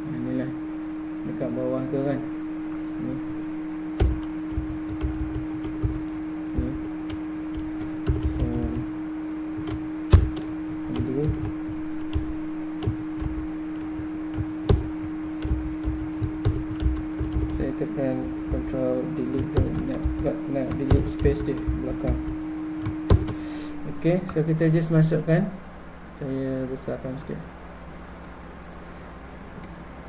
Inilah dekat bawah tu kan. Ni. Okay. So undo. Saya tekan Control delete tu, nak delete space dia belakang. Okay, so kita just masukkan. Saya besarkan sikit.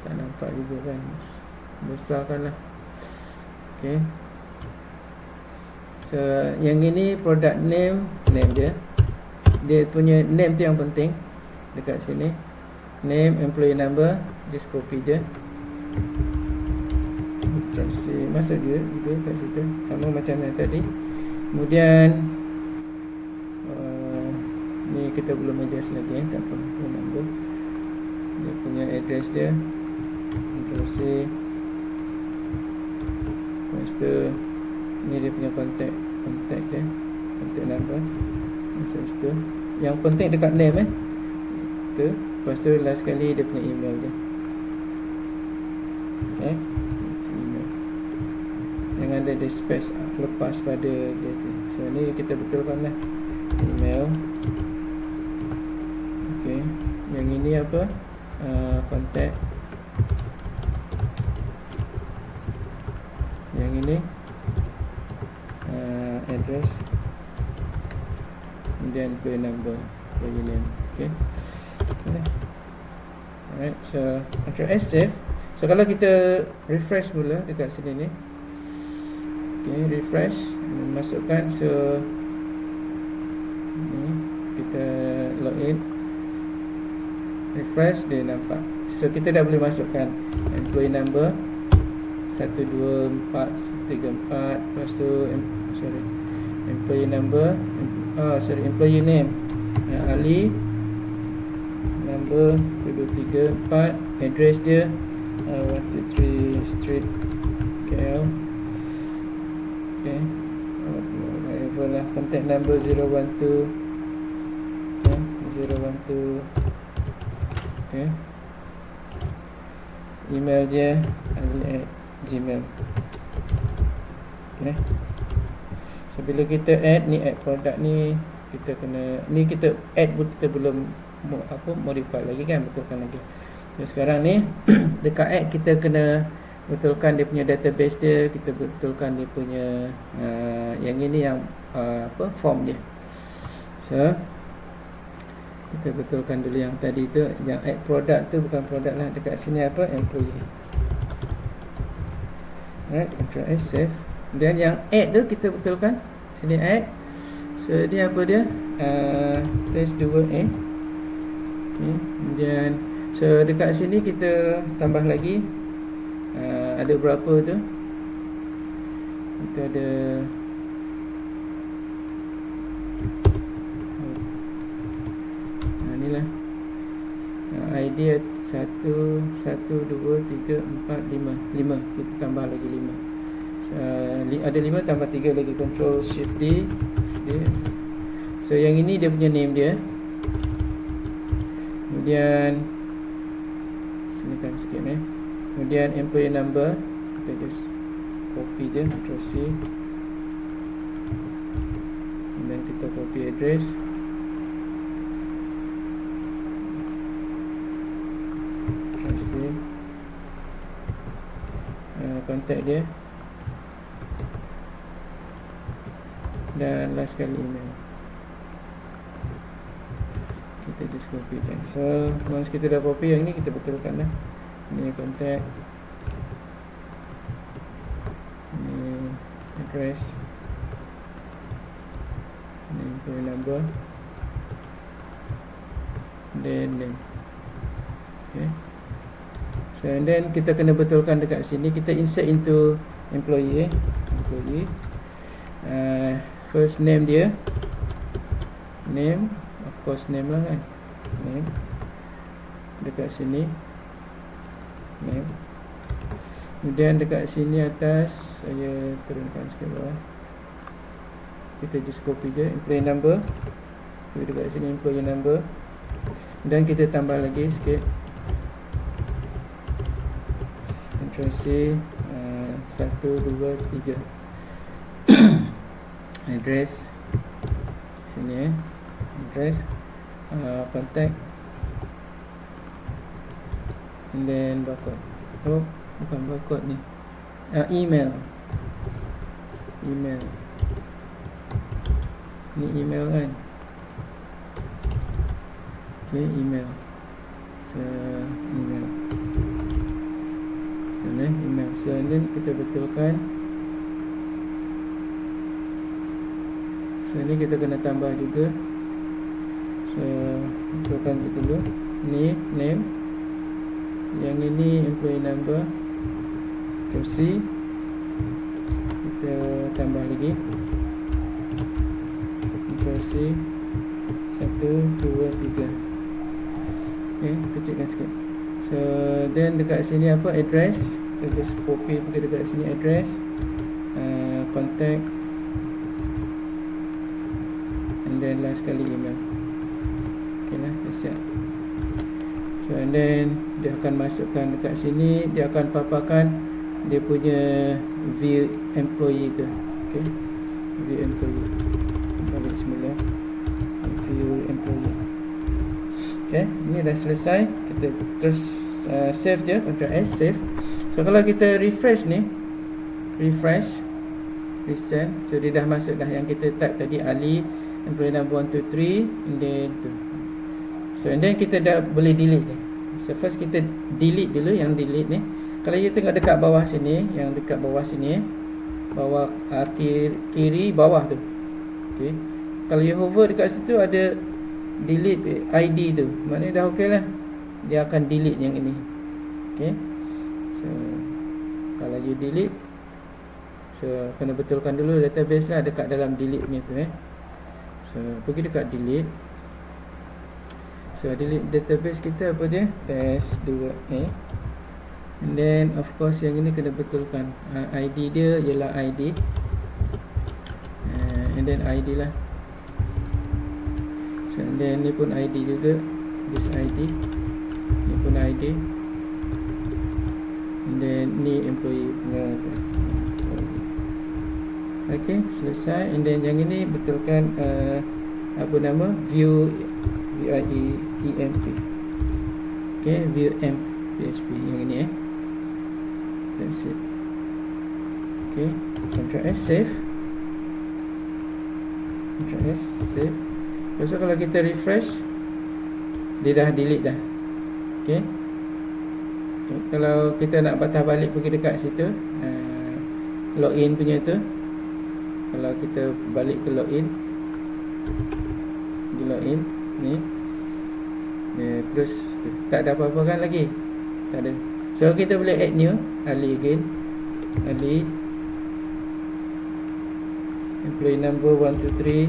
Tak nampak juga kan. Besarkanlah. Okay. So yang ini product name dia. Dia punya name tu yang penting. Dekat sini name, employee number, just copy je. Terus masuk je juga kat situ, sama macam yang tadi. Kemudian ni kita belum adjust lagi, tak apa, number. Dia punya address dia, terus lepas tu ni dia punya contact dia, contact number. Masuk situ. Yang penting dekat name tu. Lepas tu last sekali dia punya email dia. Okay, email. Jangan ada space lepas pada dia tu. So ni kita betulkan lah, email. Okay, yang ini apa? Contact. Yang ini address. Kemudian employee number, employee name. Okay. Alright, so Ctrl S save. So kalau kita refresh mula dekat sini ni. Okay, refresh, masukkan. So ni kita login, refresh, dia nampak. So kita dah boleh masukkan employee number 12434. Lepas tu employee number, employee name Ali, number 2234, address dia 123 Street KL. Okay, whatever lah. Contact number 012 012. Okay, email dia ali@gmail. Okay, so bila kita add product ni, kita kena, ni kita add, kita belum modify lagi kan, betulkan lagi. So sekarang ni dekat add kita kena betulkan dia punya database dia, kita betulkan dia punya yang ini yang form dia. So kita betulkan dulu yang tadi tu, yang add product tu bukan product lah. Dekat sini apa? Employee. Alright, Ctrl S save. Dan yang add tu kita betulkan. Sini add. So dia apa dia? Test 2A. Okay. Kemudian so dekat sini kita tambah lagi. Ada berapa tu? Kita ada inilah ID 1 2 3 4 5. Kita tambah lagi 5. Ada 5 tambah 3 lagi. Control Shift D. So yang ini dia punya name dia. Kemudian sini kan sikit ni. Kemudian employee number, kita just copy je, Ctrl C. Dan kita copy address. Ctrl C. Contact dia. Dan last kali email. kita just copy kan. So once kita dah copy yang ni, kita betulkan dah. Ni contact, ni address, ni employee number, then name. Okay. So and then kita kena betulkan dekat sini. Kita insert into employee, employee. First name dia, name, of course name lah kan, name. Dekat sini name. Kemudian dekat sini atas, saya turunkan sikit bawah. Kita just copy je employee number. Dekat sini employee number. Dan kita tambah lagi sikit interaksi 1, 2, 3. Address sini address, contact, and then barcode. Oh, bukan barcode ni, email. Email ni email kan. Okay, email. So email, email. So and then kita betulkan. So ni kita kena tambah juga. So betulkan kita dulu. Ni name, yang ini employee number. Kursi kita tambah lagi. Kursi 1, 2, 3. Okay, kecilkan sikit. So then dekat sini apa, address. Kita just copy pergi dekat sini address, contact, and then last kali email. Okay lah, dah siap. So and then dia akan masukkan dekat sini. Dia akan paparkan dia punya view employee tu. Okay, view employee. Balik semula, view employee. Okay, ini dah selesai. Kita terus save je, Ctrl S, save. So kalau kita refresh ni, refresh, resend. So dia dah masuk dah yang kita type tadi, Ali, employee number 1, 2, 3, and then tu. So and then kita dah boleh delete ni. So first kita delete dulu yang delete ni. Kalau you tengok dekat bawah sini, yang dekat bawah sini, bawah kiri bawah tu. Okay. Kalau you hover dekat situ ada delete ID tu, maknanya dah okey lah. Dia akan delete yang ini. Okay. So kalau you delete, so kena betulkan dulu database lah dekat dalam delete ni tu. So pergi dekat delete. So delete database kita apa dia, test2a. And then of course yang ini kena betulkan. ID dia ialah ID, and then ID lah. So and then ni pun ID juga, this ID, ni pun ID, and then ni employee punya. Okay, selesai. And then yang ini betulkan apa nama, view emp. Okay, view emp PHP yang ini that's it. Okay, Ctrl S, save. Ctrl S, save. So kalau kita refresh, dia dah delete dah. Okay. Kalau kita nak patah balik pergi dekat situ, login punya tu. Kalau kita balik ke login, di login ni, terus tak ada apa-apa kan lagi, tak ada. So kita boleh add new, Ali again, Ali, employee number 1, 2,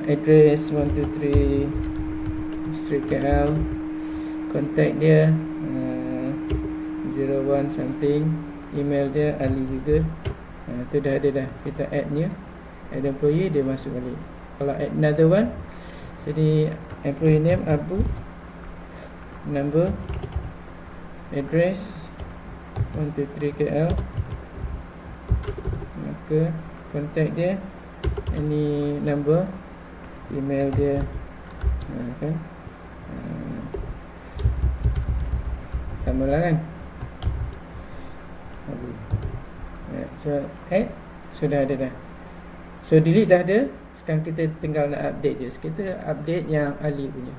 3, address 1, 2, 3 Street KL, contact dia 01 something, email dia Ali juga. Tu dah ada dah. Kita add new, add employee, dia masuk balik. Kalau add another one, jadi employee name Abu, number, address 1, 2, 3 KL, maka contact dia, ini number, email dia, kan, sama lah kan. So add, sudah ada dah. So delete dah ada. Sekarang kita tinggal nak update je. Kita update yang Ali punya.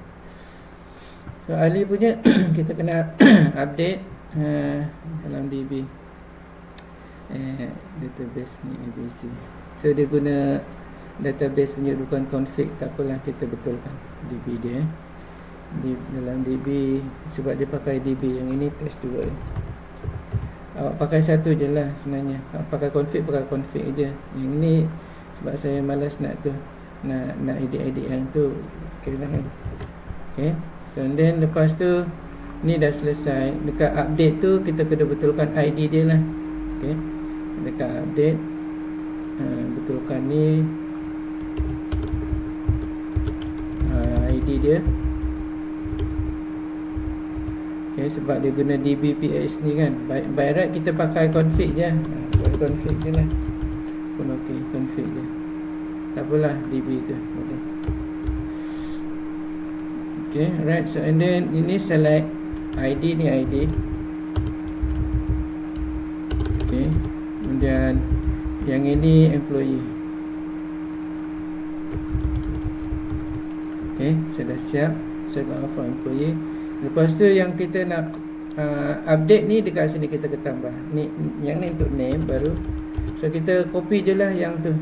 So Ali punya kita kena update dalam DB database ni ABC. So dia guna database punya bukan config, tak apalah, kita betulkan DB dia di dalam DB, sebab dia pakai DB. Yang ini test 2 dia. Awak pakai satu je lah sebenarnya. Pakai config je. Yang ni sebab saya malas nak tu, nak edit yang tu, kira kan. Okay, so then lepas tu ni dah selesai. Dekat update tu kita kena betulkan ID dia lah. Okay, dekat update betulkan ni ID dia. Okay, sebab dia guna DBPH ni kan. By right kita pakai config je. Config je lah pun ok, config je, tak apalah DB tu. Okay, right. So and then ini select ID ni ID. Okay, kemudian yang ini employee. Okay, saya dah siap. Saya dah for employee. Lepas tu yang kita nak update ni dekat sini kita tambah. Ni yang ni untuk name baru. So kita copy je lah yang tu,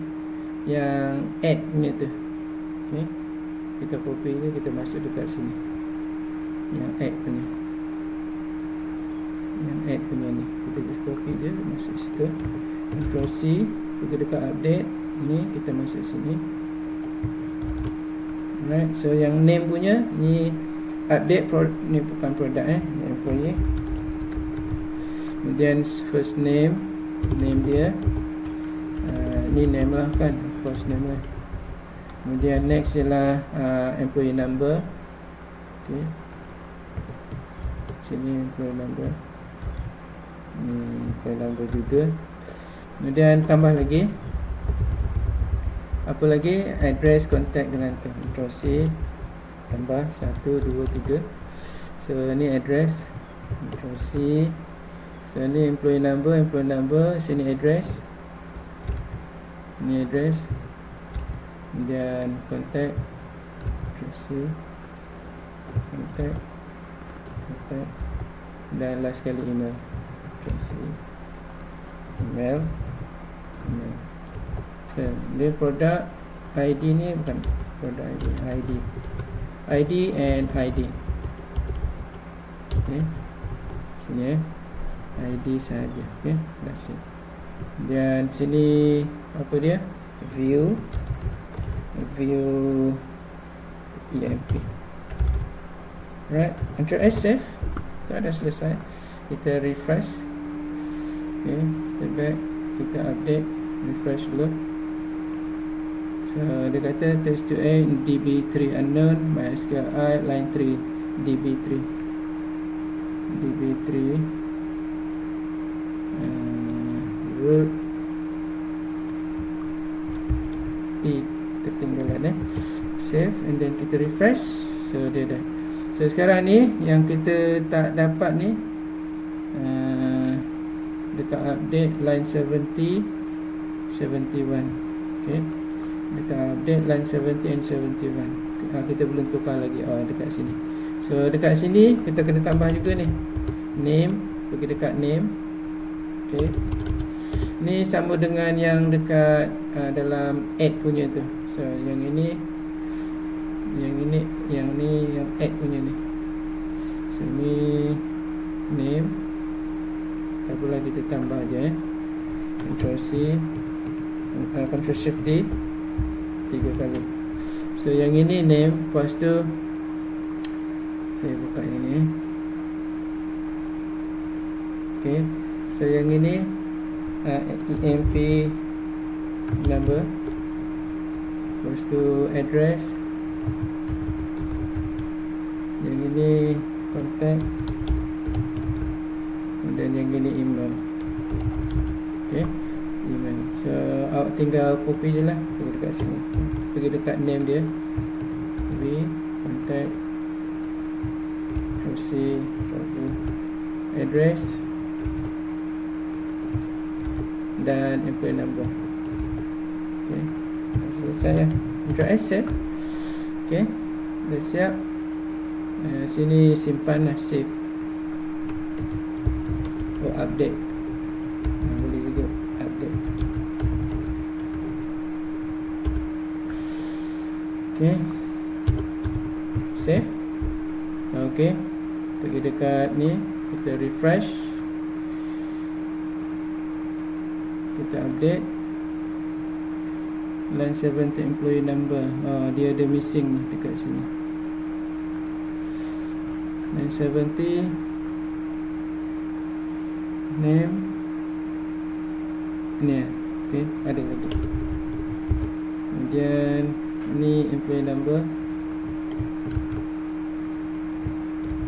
yang add punya tu. Okay, kita copy je, kita masuk dekat sini. Yang add punya. Yang add punya ni. Kita just copy je, masuk situ. Control C, kita dekat update. Ni kita masuk sini. Alright, so yang name punya ni update ni bukan produk ni employee. Kemudian first name dia ni name lah kan, first name lah. Kemudian next ialah employee number. Okay, sini employee number, employee number juga. Kemudian tambah lagi apa lagi, address, contact dengan Ctrl C, tambah 1, 2, 3. So ni address, Ctrl C. So ni employee number, sini address, ni address. Kemudian contact, Ctrl C, contact, dan last kali email, Ctrl C, email. So dia produk ID ni bukan produk ID and ID. Okay, sini ID saja. Okay, that's it. Dan sini apa dia, view EMP. Right, Ctrl S, save. Tu dah selesai. Kita refresh. Okay, kita back, kita update, refresh dulu. So dia kata test 2A DB3 unknown, MySQL line 3 DB3 root T ketinggalan save, and then kita refresh. So dia dah. So sekarang ni yang kita tak dapat ni dekat update line 70 71. Okay, dekat update line 70 and 71 kita belum tukar lagi. Dekat sini. So dekat sini kita kena tambah juga ni name, pergi dekat name. Okay, ni sama dengan yang dekat dalam add punya tu. So yang ini yang add punya ni. So ni name, tak apalah, kita tambah je. Ctrl C, Ctrl Shift D 3 kali. So yang ini name, lepas tu saya buka yang ni. Okay, so yang ini EMP number, lepas tu address, yang ini contact, dan yang ini email. Okay, email. So awak tinggal copy je lah, pergi dekat sini, pergi dekat name dia, contact, proceed, address dan employee number. Okay, selesai lah. Ctrl S save. Okay, dah siap. Sini simpan lah, save. Oh, update. Boleh juga update. Okay, save. Okay, pergi dekat ni, kita refresh, kita update. Line 70 employee number. Dia ada missing ni dekat sini. Line 70 name ni. Okay, ada lagi. Kemudian ni employee number.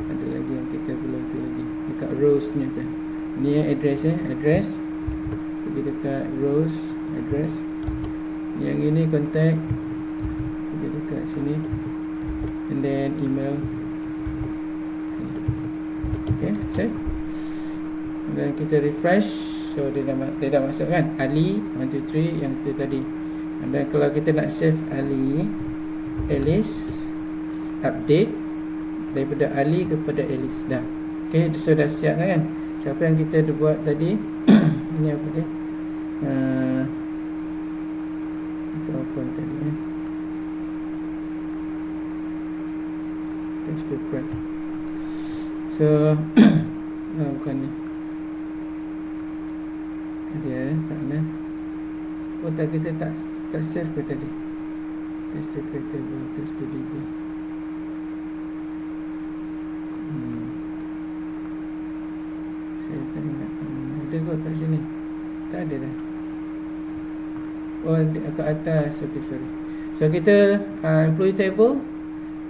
Ada lagi yang kita belum tu lagi dekat rows ni kan. Ni address address. Pergi dekat rows address. Yang ini contact, pergi dekat sini, and then email. Okay, save. Dan kita refresh. So dia dah masuk kan, Ali 123 yang tu tadi. Dan kalau kita nak save Ali, Alice, update daripada Ali kepada Alice dah. Okay, so dah siap lah kan. Siapa yang kita buat tadi? Ini apa dia? Apa tadi ni? Paste print. So bukan ni. Dia tak nak. Oh tak, kita tak save ke tadi? Paste table, paste DB. Saya tak ingat. Ada kot kat sini? Tak ada dah. Oh, kat atas. Okay, sorry. So kita employee table,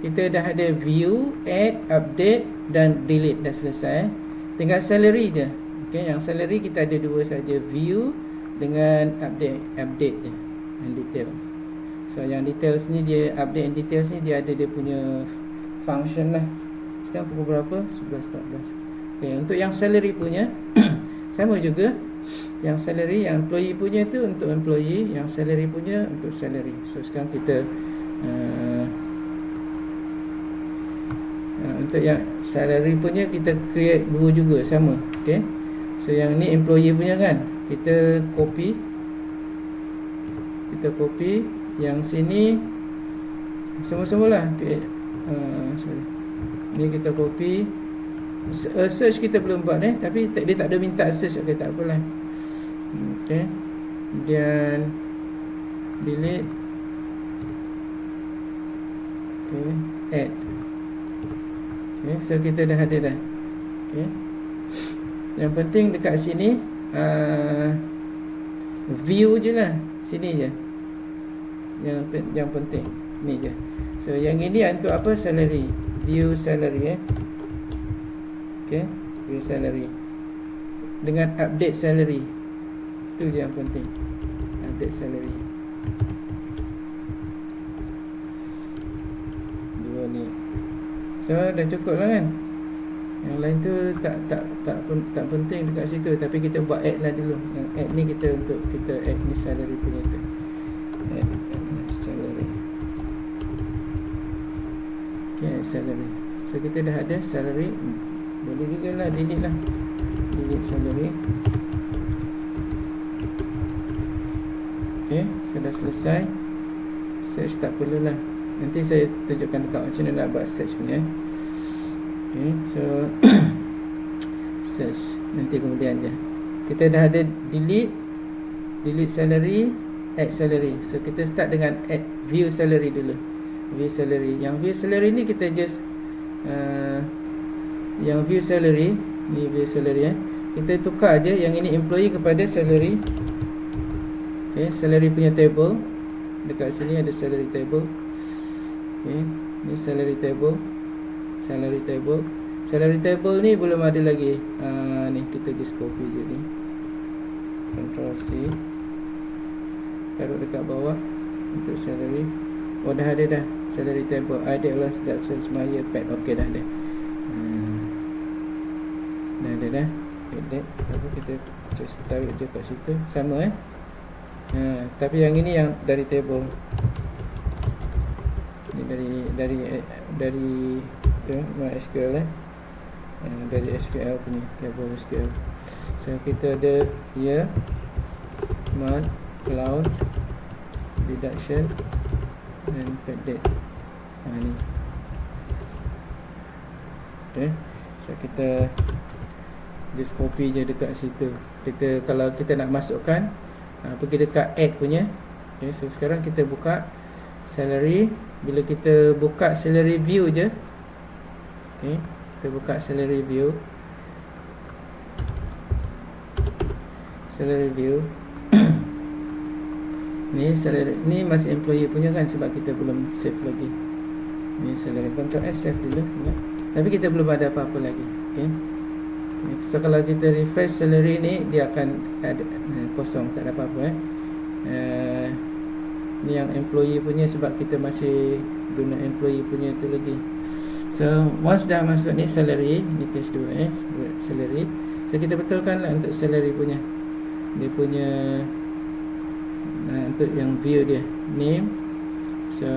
kita dah ada view, add, update dan delete. Dah selesai. Tinggal salary je. Okay, yang salary kita ada dua saja, view dengan update je, and details. So yang details ni, dia update and details ni, dia ada dia punya function lah. Sekarang pukul berapa? 11.14. Okay, untuk yang salary punya sama juga. Yang salary, yang employee punya tu untuk employee, yang salary punya untuk salary. So sekarang kita untuk yang salary punya kita create dua juga sama. Okay, so yang ni employee punya kan, kita copy, yang sini semua-semualah. Sorry, ni kita copy. Search kita belum buat tapi dia tak ada minta search. Okay, tak apalah. Okay, kemudian delete. Okay, add. Okay, so kita dah ada dah. Okay, yang penting dekat sini view je lah, sini je yang penting ni je. So yang ini untuk apa? Salary, view salary. Okay, view salary dengan update salary, itu je yang penting, update salary. Dua ni. So dah cukup lah kan. Yang lain tu tak penting dekat situ, tapi kita buat add lah dulu. Yang add ni kita untuk kita add ni salary punya tu. Add salary. Okay, salary. So kita dah ada salary. Boleh juga lah delete lah. Delete salary. Okay, sudah selesai. Search tak perlulah. Nanti saya tunjukkan dekat macam mana nak buat search punya. Okay, so search nanti kemudian je. Kita dah ada delete salary, add salary. So kita start dengan add view salary dulu. View salary. Yang view salary ni kita just yang view salary ni, view salary kita tukar je yang ini employee kepada salary. Okay, salary punya table. Dekat sini ada salary table. Okay, ni salary table. Salary table. Salary table ni belum ada lagi. Ni kita just copy je ni. Ctrl C. Taruh dekat bawah untuk salary. Oh dah ada dah. Salary table. Added last deductions Maya pad. Okey dah ada. Dah ada dah. Edit. Apa kita just taruh je kat situ. Sama Tapi yang ini yang dari table. Ini dari MySQL dari SQL punya table SQL. So kita ada year, month, allowance, deduction and paid date. Ni. Okay. So kita just copy je dekat situ. Kita kalau kita nak masukkan, pergi dekat add punya. Okay, so sekarang kita buka salary. Bila kita buka salary view je, okay, kita buka salary view. Salary view. Ni salary, ni masih employee punya kan, sebab kita belum save lagi. Ni salary, Ctrl S save dulu ya. Tapi kita belum ada apa-apa lagi. Okay. So kalau kita refresh salary ni, dia akan ada kosong, tak ada apa-apa ni yang employee punya, sebab kita masih guna employee punya tu lagi. So once dah masuk ni salary, ni page 2 salary. So kita betulkan lah untuk salary punya. Dia punya untuk yang view dia, name. So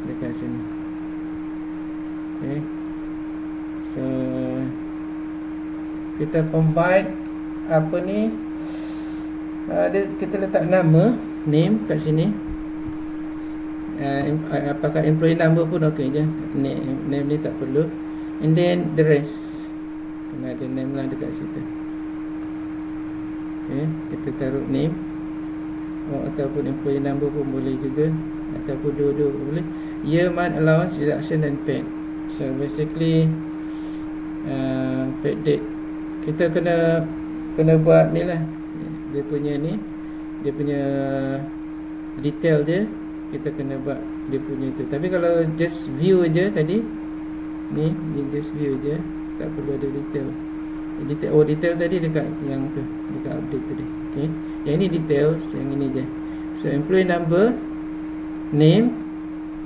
dekat sini. Okay. So kita combine apa ni, kita letak nama, name kat sini. Apakah employee number pun okey je. Name ni tak perlu. And then the rest, kena ada name lah dekat situ. Okay, kita taruh name, ataupun employee number pun boleh juga, ataupun dua-dua boleh. Year, month, allowance, deduction dan paid. So basically paid date kita kena buat ni lah. Dia punya ni, dia punya detail je, kita kena buat dia punya tu. Tapi kalau just view je tadi, ni just view je, tak perlu ada detail. Detail tadi dekat yang tu, dekat update tadi. Okay, yang ini details, yang ini je. So employee number, name,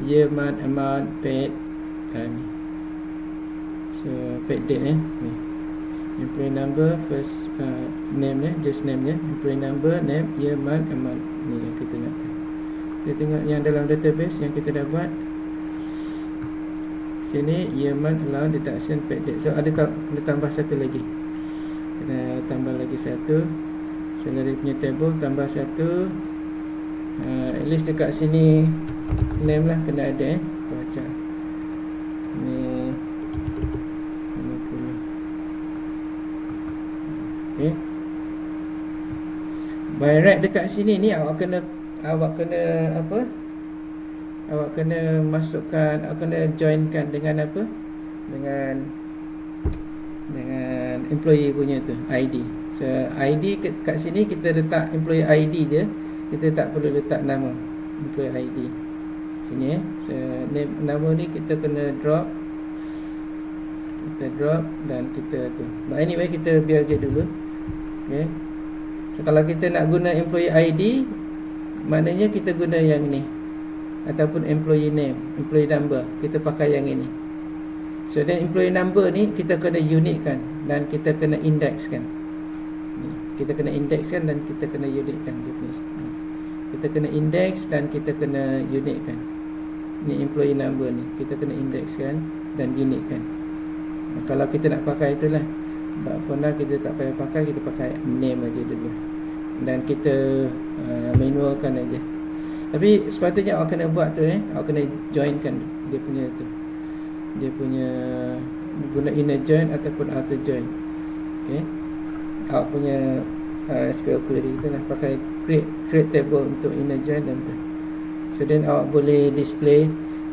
year, month, amount, paid, ni. So paid date ni. Employee number, first name just name employee number, name, year, month, amount. Ni yang kita nak. Kita tengok yang dalam database yang kita dah buat. Sini year, month, allowance, deduction, paid date. So ada tambah satu lagi. Kena tambah lagi satu. Salary punya table tambah satu. At least dekat sini name lah kena ada baca. Ni 50. Okay. By right dekat sini ni awak kena apa? Awak kena masukkan, awak kena joinkan dengan apa? Dengan employee punya tu, ID. So ID kat sini kita letak employee ID je. Kita tak perlu letak nama employee ID. Sini So nama ni kita kena drop. Kita drop dan kita tu. But anyway kita biar je dulu. Okay. So kalau kita nak guna employee ID, maknanya kita guna yang ni. Ataupun employee name, employee number, kita pakai yang ini. So then employee number ni kita kena uniquekan dan kita kena indexkan. Kita kena indexkan dan kita kena uniquekan. Kita kena index dan kita kena uniquekan. Ni employee number ni kita kena indexkan dan uniquekan. Kalau kita nak pakai itulah. But for now kita tak payah pakai, kita pakai name aja dulu. Dan kita manualkan aja. Tapi sepatutnya awak kena buat tu awak kena joinkan dia punya tu. Dia punya guna inner join ataupun outer join. Okay. Awak punya SQL query tu lah pakai create table untuk inner join dan tu. So then awak boleh display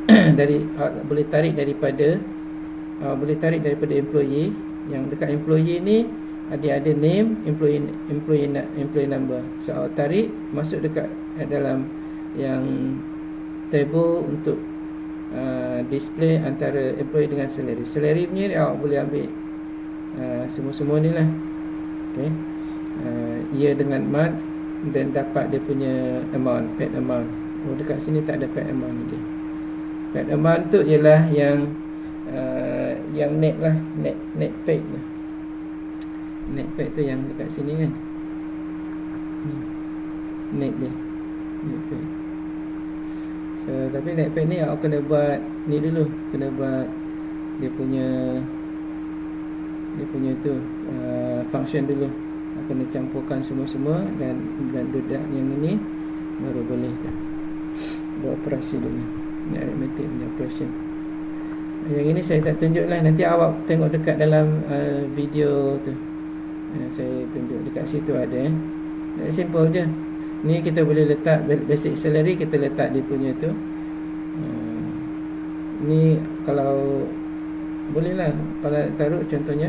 awak boleh tarik daripada employee. Yang dekat employee ni ada name, employee number. So awak tarik masuk dekat dalam yang table untuk display antara employee dengan salary. Salary punya ni awak boleh ambil semua-semua ni lah. Okay. Year dengan month, dan dapat dia punya amount, paid amount. Oh, dekat sini tak ada paid amount lagi. Paid amount tu ialah yang net lah, net paid lah. Netpad tu yang dekat sini kan. Net dia, netpad. So tapi netpad ni awak kena buat ni dulu, kena buat dia punya tu function dulu. Kena campurkan semua-semua dan dedak yang ini baru boleh buat operasi dulu. Ni arithmetic punya operation. Yang ini saya tak tunjuk lah, nanti awak tengok dekat dalam video tu. Saya tunjuk dekat situ ada. Simple je. Ni kita boleh letak basic salary, kita letak dia punya tu. Ni kalau boleh lah, kalau taruh contohnya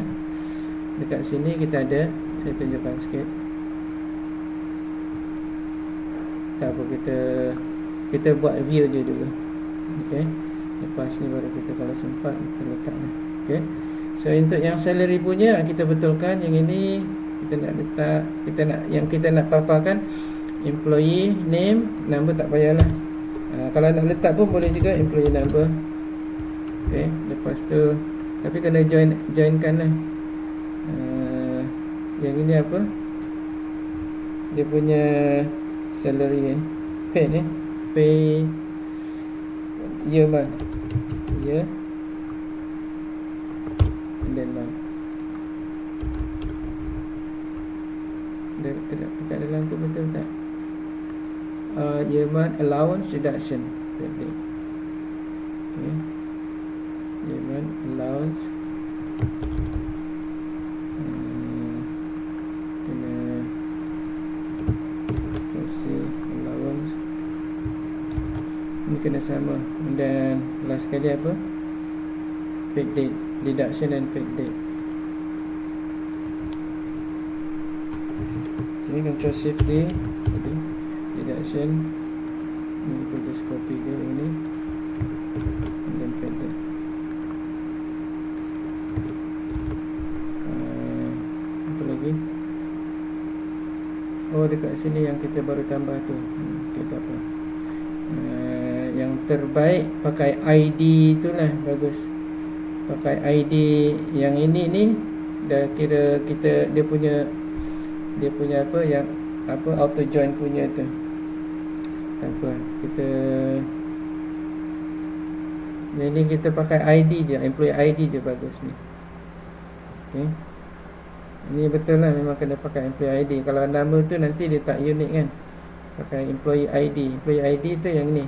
dekat sini kita ada. Saya tunjukkan sikit. Tak apa, kita buat view je dulu. Okey. Lepas ni baru kita kalau sempat kita letaklah. Okey. So untuk yang salary punya kita betulkan. Yang ini kita nak letak, kita nak paparkan employee name, number tak payahlah. Kalau nak letak pun boleh juga employee number. Okey, lepas tu tapi kena joinkan lah. Yang ini apa? Dia punya salary pay ni. Pay year month. Year and then month. Dekat dalam tu betul tak? Year month allowance reduction. Okay. Year month allowance. Allowance ini kena sama. Dan last sekali apa? Paid date, deduction and paid date. Ini control shift D, deduction. Ini kita just copy dia ini, dan paid date. Apa lagi? Oh, dekat sini yang kita baru tambah tu. Kita apa? Yang terbaik pakai ID itulah bagus. Pakai ID yang ini ni dah kira kita dia punya apa yang apa auto join punya tu. Tak apa. Yang ni kita pakai ID je, employee ID je bagus ni. Okey. Ini betul lah, memang kena pakai employee ID. Kalau nama tu nanti dia tak unik kan. Pakai employee ID. Employee ID tu yang ni.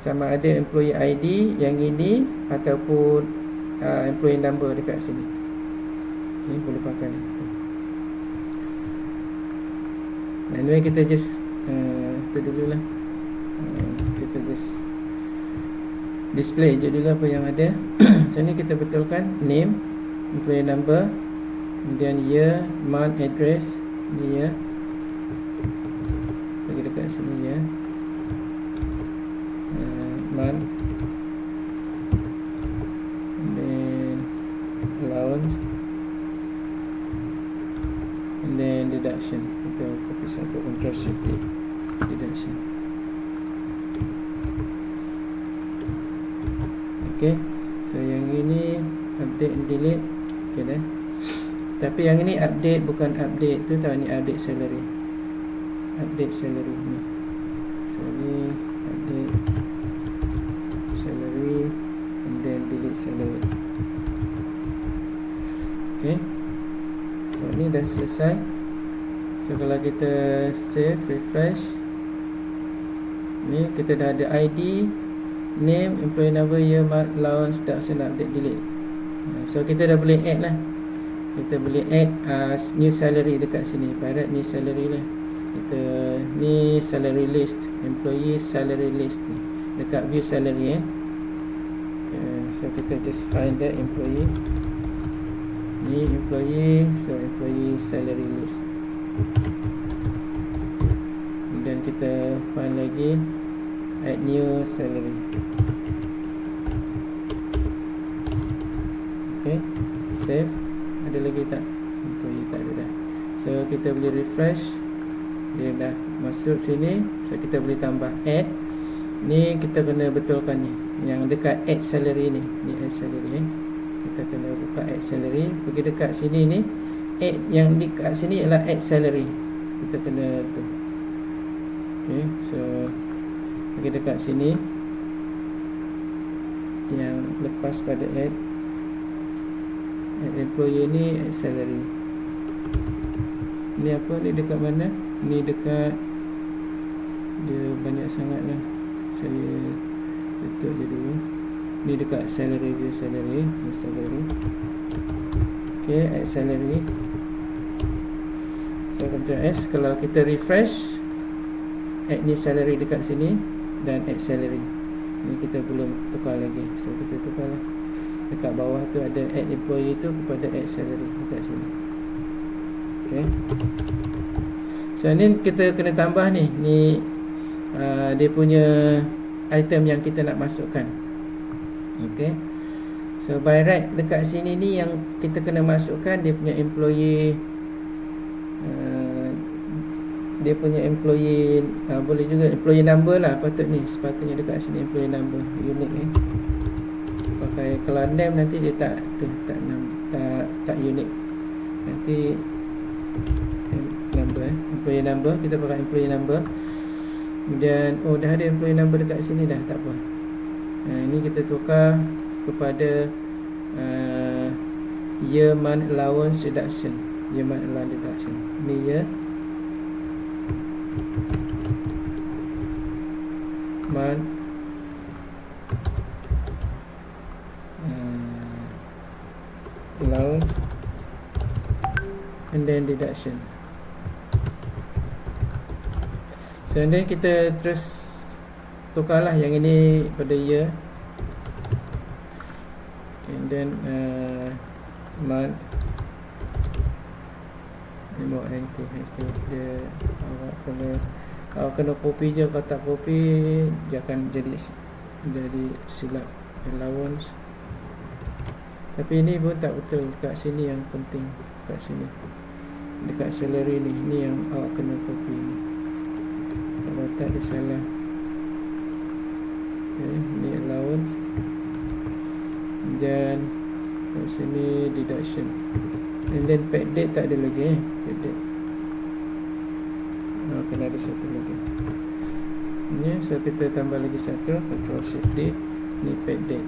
Sama ada employee ID yang ini ataupun employee number dekat sini. Okay, boleh pakai ni. Anyway, kita just tu dulu lah. Kita just display je dulu apa yang ada. So ni kita betulkan name, employee number, kemudian year, month, address. Ni ya, bagi dekat sini ya, month, and then allowance, and then deduction. Kita copy satu, control shift D, deduction. Okay, so yang ini update and delete. Okay dah. Tapi yang ini update, bukan update tu tahu, ni update salary. Update salary ni. So ni update salary and then delete salary. Okay. So ni dah selesai. So kalau kita save, refresh, ni kita dah ada ID, name, employee number, year, month, allowance, deduction, update, delete. So kita dah boleh add lah. Kita boleh add new salary dekat sini. Pada new salary lah. Kita ni salary list, employee salary list ni. Dekat view salary so kita just find the employee. Ni employee, so employee salary list. Dan kita find lagi add new salary. Okay, save. Ada lagi tak? Employee tak ada dah. So kita boleh refresh. Dia dah masuk sini. So kita boleh tambah add. Ni kita kena betulkan ni, yang dekat add salary ni. Ni add salary. Kita kena buka add salary. Pergi dekat sini ni, add yang di kat sini ialah add salary. Kita kena tu. Okay, so kita dekat sini yang lepas pada add employee ni, add salary. Ni apa ni, dekat mana? Ni dekat, dia banyak sangat lah, saya tutup je dulu. Ni dekat salary view, salary. Okay, add salary. So Ctrl S. Kalau kita refresh, add ni salary dekat sini dan add salary. Ni kita belum tukar lagi, so kita tukar lah. Dekat bawah tu ada add employee tu kepada add salary dekat sini. Okay, so ni kita kena tambah ni dia punya item yang kita nak masukkan. Okay, so by right dekat sini ni yang kita kena masukkan dia punya employee, boleh juga employee number lah. Sepatutnya dekat sini employee number unique ni. Pakai kalau name nanti dia tak unique. Nanti number employee number, kita pakai employee number. Kemudian dah ada employee number dekat sini dah, tak apa. Ini kita tukar kepada year month allowance reduction. Year month allowance reduction. Ni year month allowance and then deduction. So and then kita terus tukarlah yang ini pada year, and then month. Ni mau NT dia awak kena copy je. Kalau tak copy dia akan jadi silap allowance. Tapi ini pun tak betul. Kat sini yang penting, kat sini dekat salary ni yang awak kena copy ni. Kalau tak dia salah. Okay, ni allowance, dan kat sini deduction, and then paid date tak ada lagi paid date. Kena ada satu lagi ni, so kita tambah lagi satu, Ctrl Shift D. Ni paid date.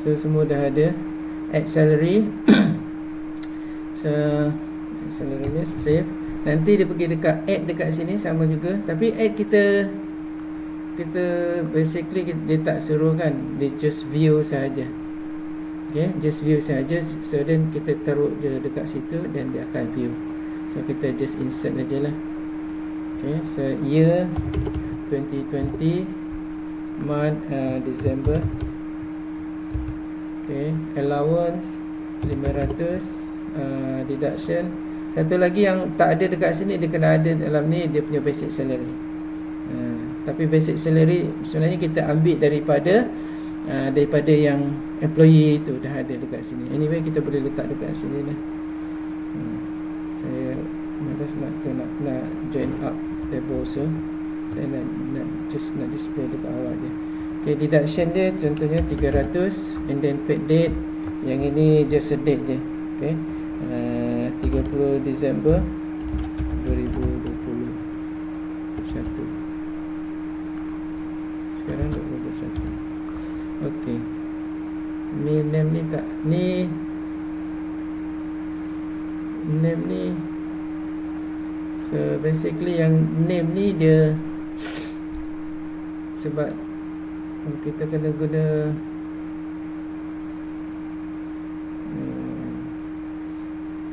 So semua dah ada. Add salary. So salary ni save. Nanti dia pergi dekat add dekat sini sama juga, tapi add kita basically dia tak suruh kan, dia just view saja. Okay, just view saja. So then kita taruh je dekat situ dan dia akan view. So kita just insert aja lah. Okay, so year 2020 month December. Okay, allowance 500, deduction. Satu lagi yang tak ada dekat sini, dia kena ada dalam ni, dia punya basic salary. Tapi basic salary sebenarnya kita ambil daripada yang employee itu dah ada dekat sini. Anyway, kita boleh letak dekat sini lah. Saya malas nak join up table, so saya nak display dekat awal je. Okay, deduction dia contohnya 300, and then paid date, yang ini just a date je. Okay, 30 Disember 2021. Sekarang 2021. Okay, ni name ni tak, ni name ni, so basically yang name ni dia, sebab kita kena guna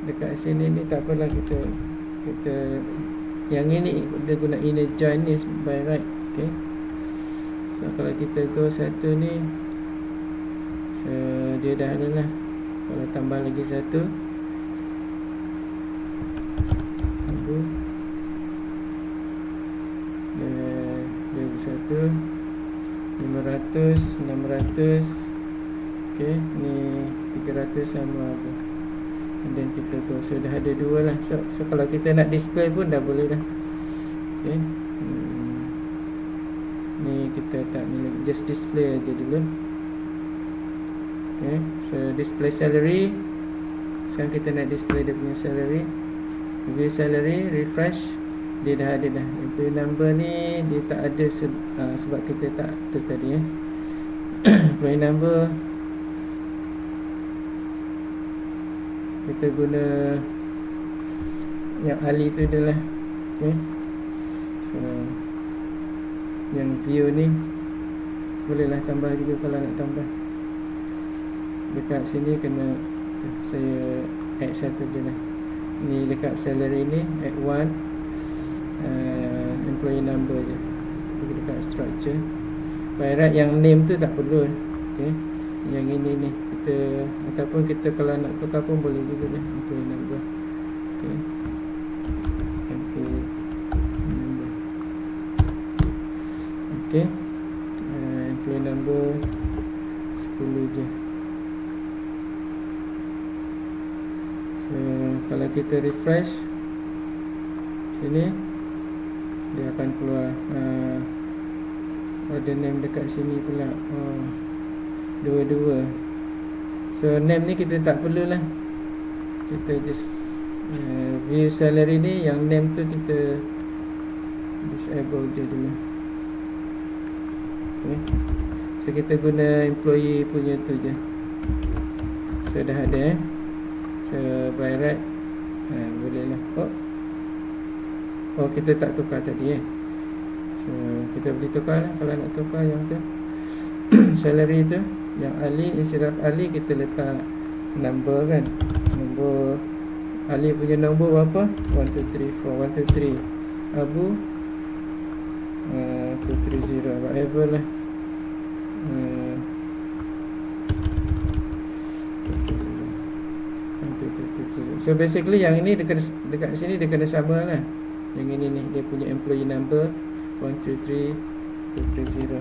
dekat sini ni, tak apalah, kita yang ini dia guna inner join ni by right. Okay, so kalau kita go satu ni, so dia dah ada lah. Kalau tambah lagi satu, dia satu 500, 600. Okay, ni 300 sama apa, and then kita go. So dah ada dua lah. So kalau kita nak display pun dah boleh dah. Okay, ni kita tak ni, just display aja dulu. Okay, so display salary. Sekarang kita nak display dia punya salary. View salary, refresh. Dia dah ada dah. Employee number ni dia tak ada sebab kita tak tu tadi employee number kita guna yang Ali tu adalah. Okay, so yang view ni bolehlah tambah juga kalau nak tambah. Dekat sini kena saya add satu je lah. Ni dekat salary ni add 1 employee number je. Dekat structure by right yang name tu tak perlu. Okay, yang ini ni kita, ataupun kita kalau nak tukar pun boleh juga lah, employee number. Okay, employee number. Okay, employee number 10 je. So kalau kita refresh sini, dia akan keluar order name dekat sini pula. Dua-dua. So name ni kita tak perlu lah, kita just view salary ni, yang name tu kita disable je dulu. Okay, so kita guna employee punya tu je. So dah ada so by right boleh lah. Oh kita tak tukar tadi so kita boleh tukar lah. Kalau nak tukar yang tu salary tu, yang Ali, instead of Ali kita letak number kan. Nombor Ali punya nombor berapa? 1 2 3 4 1 2 3. Abu 230 whatever lah. So basically yang ini dekat sini dia kena sama lah. Yang ini ni dia punya employee number 123230.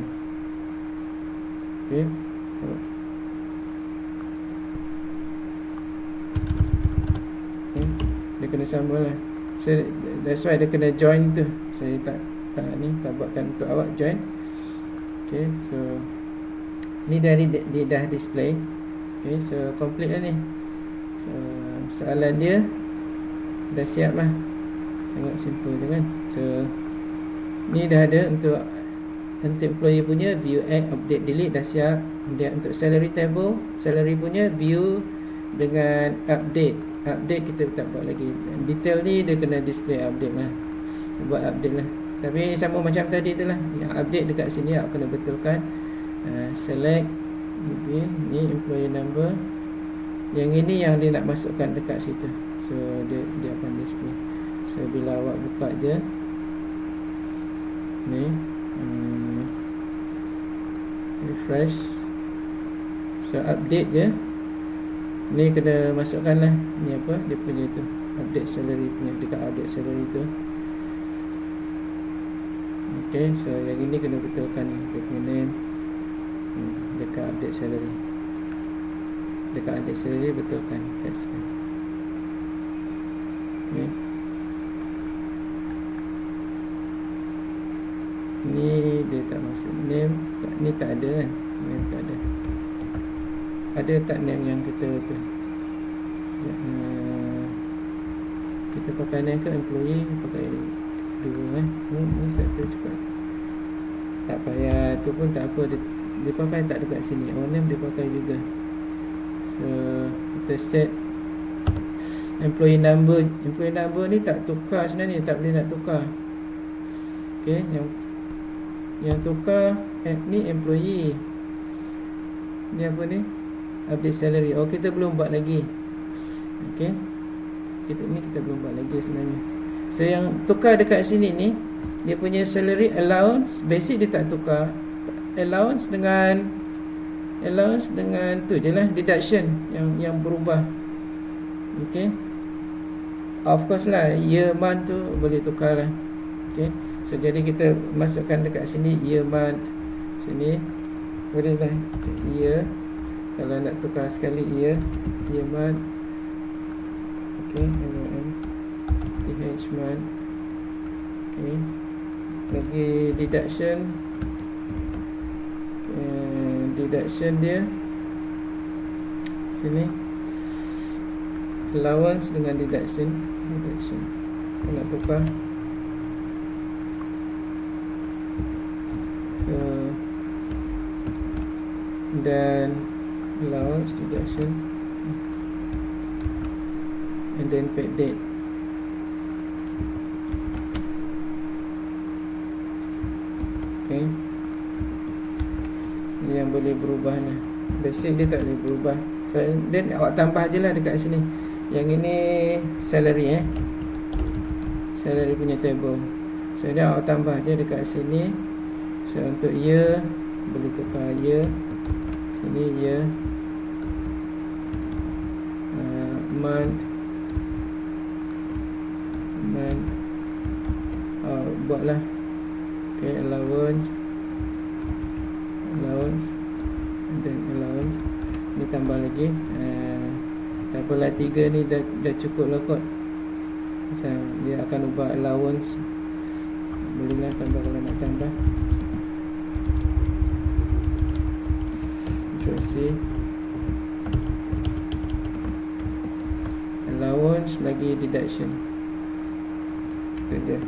Okay, dia kena sama lah. So that's why dia kena join tu. Saya tak buatkan untuk awak join. Okay, so ni dari dia dah display. Okay, so complete lah ni. So soalan dia dah siap lah. Sangat simple je kan. So ni dah ada untuk employee punya view, add, update, delete dah siap. Kemudian untuk salary table, salary punya view dengan update kita tak buat lagi. Detail ni dia kena display update lah, buat update lah. Tapi sama macam tadi tu lah, yang update dekat sini awak kena betulkan. Select ni employee number. Yang ini yang dia nak masukkan dekat situ. So dia akan display. So bila awak buka je ni, refresh, so update je. Ni kena masukkan lah, ni apa dia punya tu, update salary punya, dekat update salary tu. Okay, so yang ini kena betulkan dia punya name dekat update salary. Dekat update salary betulkan text. Okay, ni dia tak masuk name, ni tak ada kan, name tak ada. Ada tak name yang kita tu? Kita pakai name ke employee, pakai dua kan. Ni satu cepat. Tak payah tu pun tak apa, dia pakai tak dekat sini. Name dia pakai juga. So kita set employee number. Employee number ni tak tukar sebenarnya, tak boleh nak tukar. Okay, yang tukar ni employee. Ni apa ni? Update salary. Oh, kita belum buat lagi. Okay, kita belum buat lagi sebenarnya. So yang tukar dekat sini ni, dia punya salary allowance, basic dia tak tukar. Allowance dengan tu je lah, deduction yang berubah. Okay, of course lah, year month tu boleh tukar lah. Okay, so jadi kita masukkan dekat sini year month. Sini boleh lah year. Kalau nak tukar sekali year month. Okay, TH month. Okay, lagi deduction deduction dia sini, allowance dengan deduction. Nak tukar. So, dan allowance deduction and then paid date. Okay, ni yang boleh berubah ni. Basic dia tak boleh berubah. So then awak tambah je lah dekat sini. Yang ini salary salary punya table. So then awak tambah je dekat sini. So untuk year boleh tukar year. Sini year, month, buatlah. Okay, allowance and then allowance. Ni tambah lagi. Tak apalah, 3 ni dah cukup lah kot. Macam dia akan ubah allowance. Bolehlah tambah kalau nak tambah. Terus allowance lagi deduction. Itu dia.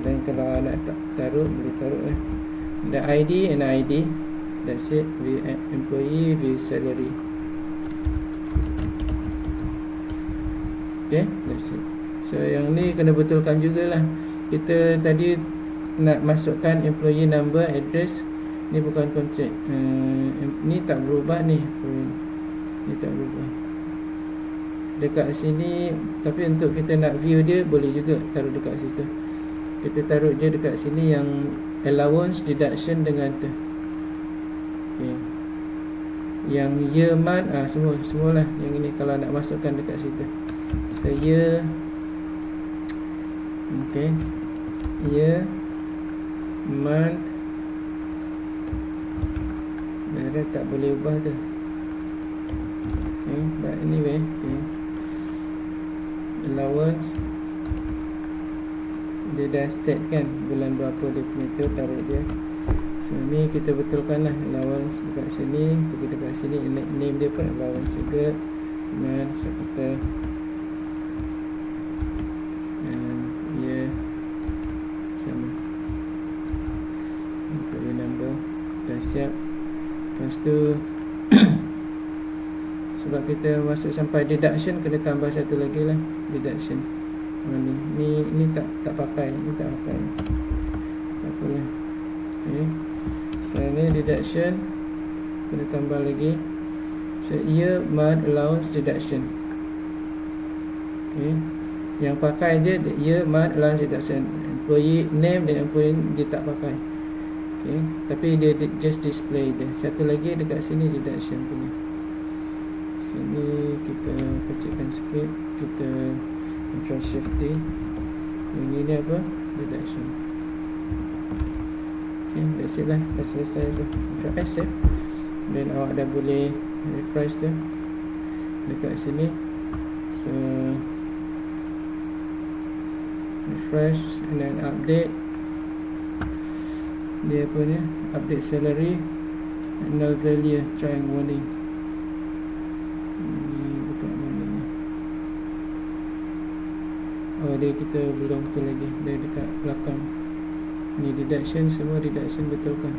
Dan kalau nak taruh, boleh taruh lah. The ID and ID. That's it. View employee, view salary. Okay, that's it. So yang ni kena betulkan jugalah. Kita tadi nak masukkan employee number, address. Ni bukan kontrak. Ni tak berubah ni. Ni tak berubah. Dekat sini, tapi untuk kita nak view dia, boleh juga taruh dekat situ. Kita taruh je dekat sini yang allowance deduction dengan tu. Okay. Yang year, month, semualah yang ini kalau nak masukkan dekat situ. So year, okay, year, month, berat tak boleh ubah tu. Okay, but anyway, okay. Allowance dia dah set kan bulan berapa dia punya tu, taruh dia. So ni kita betulkan lah allowance dekat sini, pergi dekat sini, name dia pun allowance juga. Dan so kita sama employee number dah siap. Lepas tu sebab kita masuk sampai deduction, kena tambah satu lagi lah, deduction. Ni tak pakai, tak apalah. Okay. So ni deduction kena tambah lagi. So year, month, allowance, deduction. Okay. Yang pakai je year, month, allowance, deduction. Employee name dan employee dia tak pakai. Okay. Tapi dia just display dia. Satu lagi dekat sini deduction punya. Sini kita kecilkan sikit. Kita Control Shift D. Ini ni apa? Deduction. Okay, that's it lah. Dah selesai tu. Control S ya. Dan awak dah boleh refresh tu dekat sini. So refresh and then update. Dia apa ni? Update salary, null value, trying warning. Oh, dia kita belum tu lagi. Dia dekat belakang. Ni deduction, semua deduction betulkan.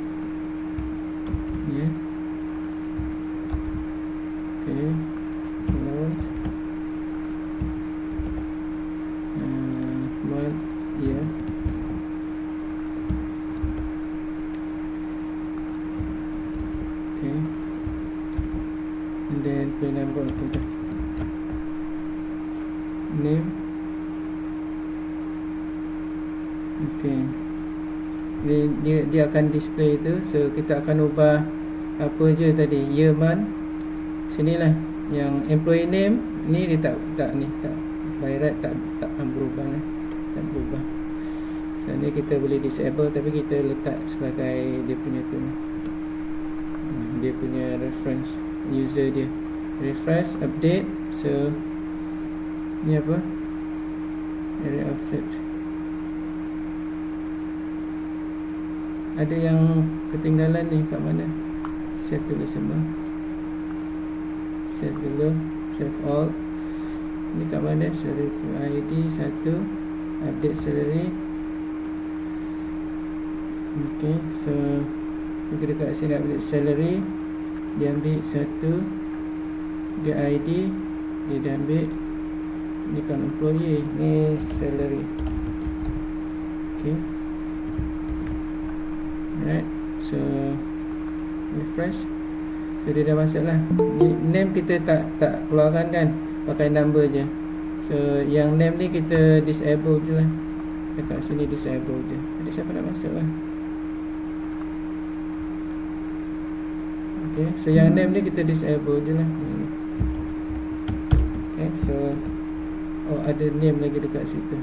Ni ya. Okay. Allowance. Month, year. Okay. And then play number tu dah. Name. Okay. Dia akan display tu. So kita akan ubah apa je tadi, year, month. Sinilah yang employee name ni dia tak by right tak berubah lah. Tak berubah. So ni kita boleh disable, tapi kita letak sebagai dia punya tu, dia punya reference user dia. Refresh, update. So ni apa? Area offset. Ada yang ketinggalan ni kat mana? save dulu semua, save dulu, save all. Ni kat mana? Salary ID 1, update salary. Okay, so kita dekat sini update salary. Dia ambil 1, get ID, dia dah ambil. Ni kan employee, ni salary. Okay, alright, so refresh. So dia dah masuk lah. Name kita tak keluarkan kan, pakai number je. So yang name ni kita disable je lah. Dekat sini disable je. Jadi siapa nak masuk lah. Okay, so yang name ni kita disable je lah. Okay, so ada name lagi dekat situ.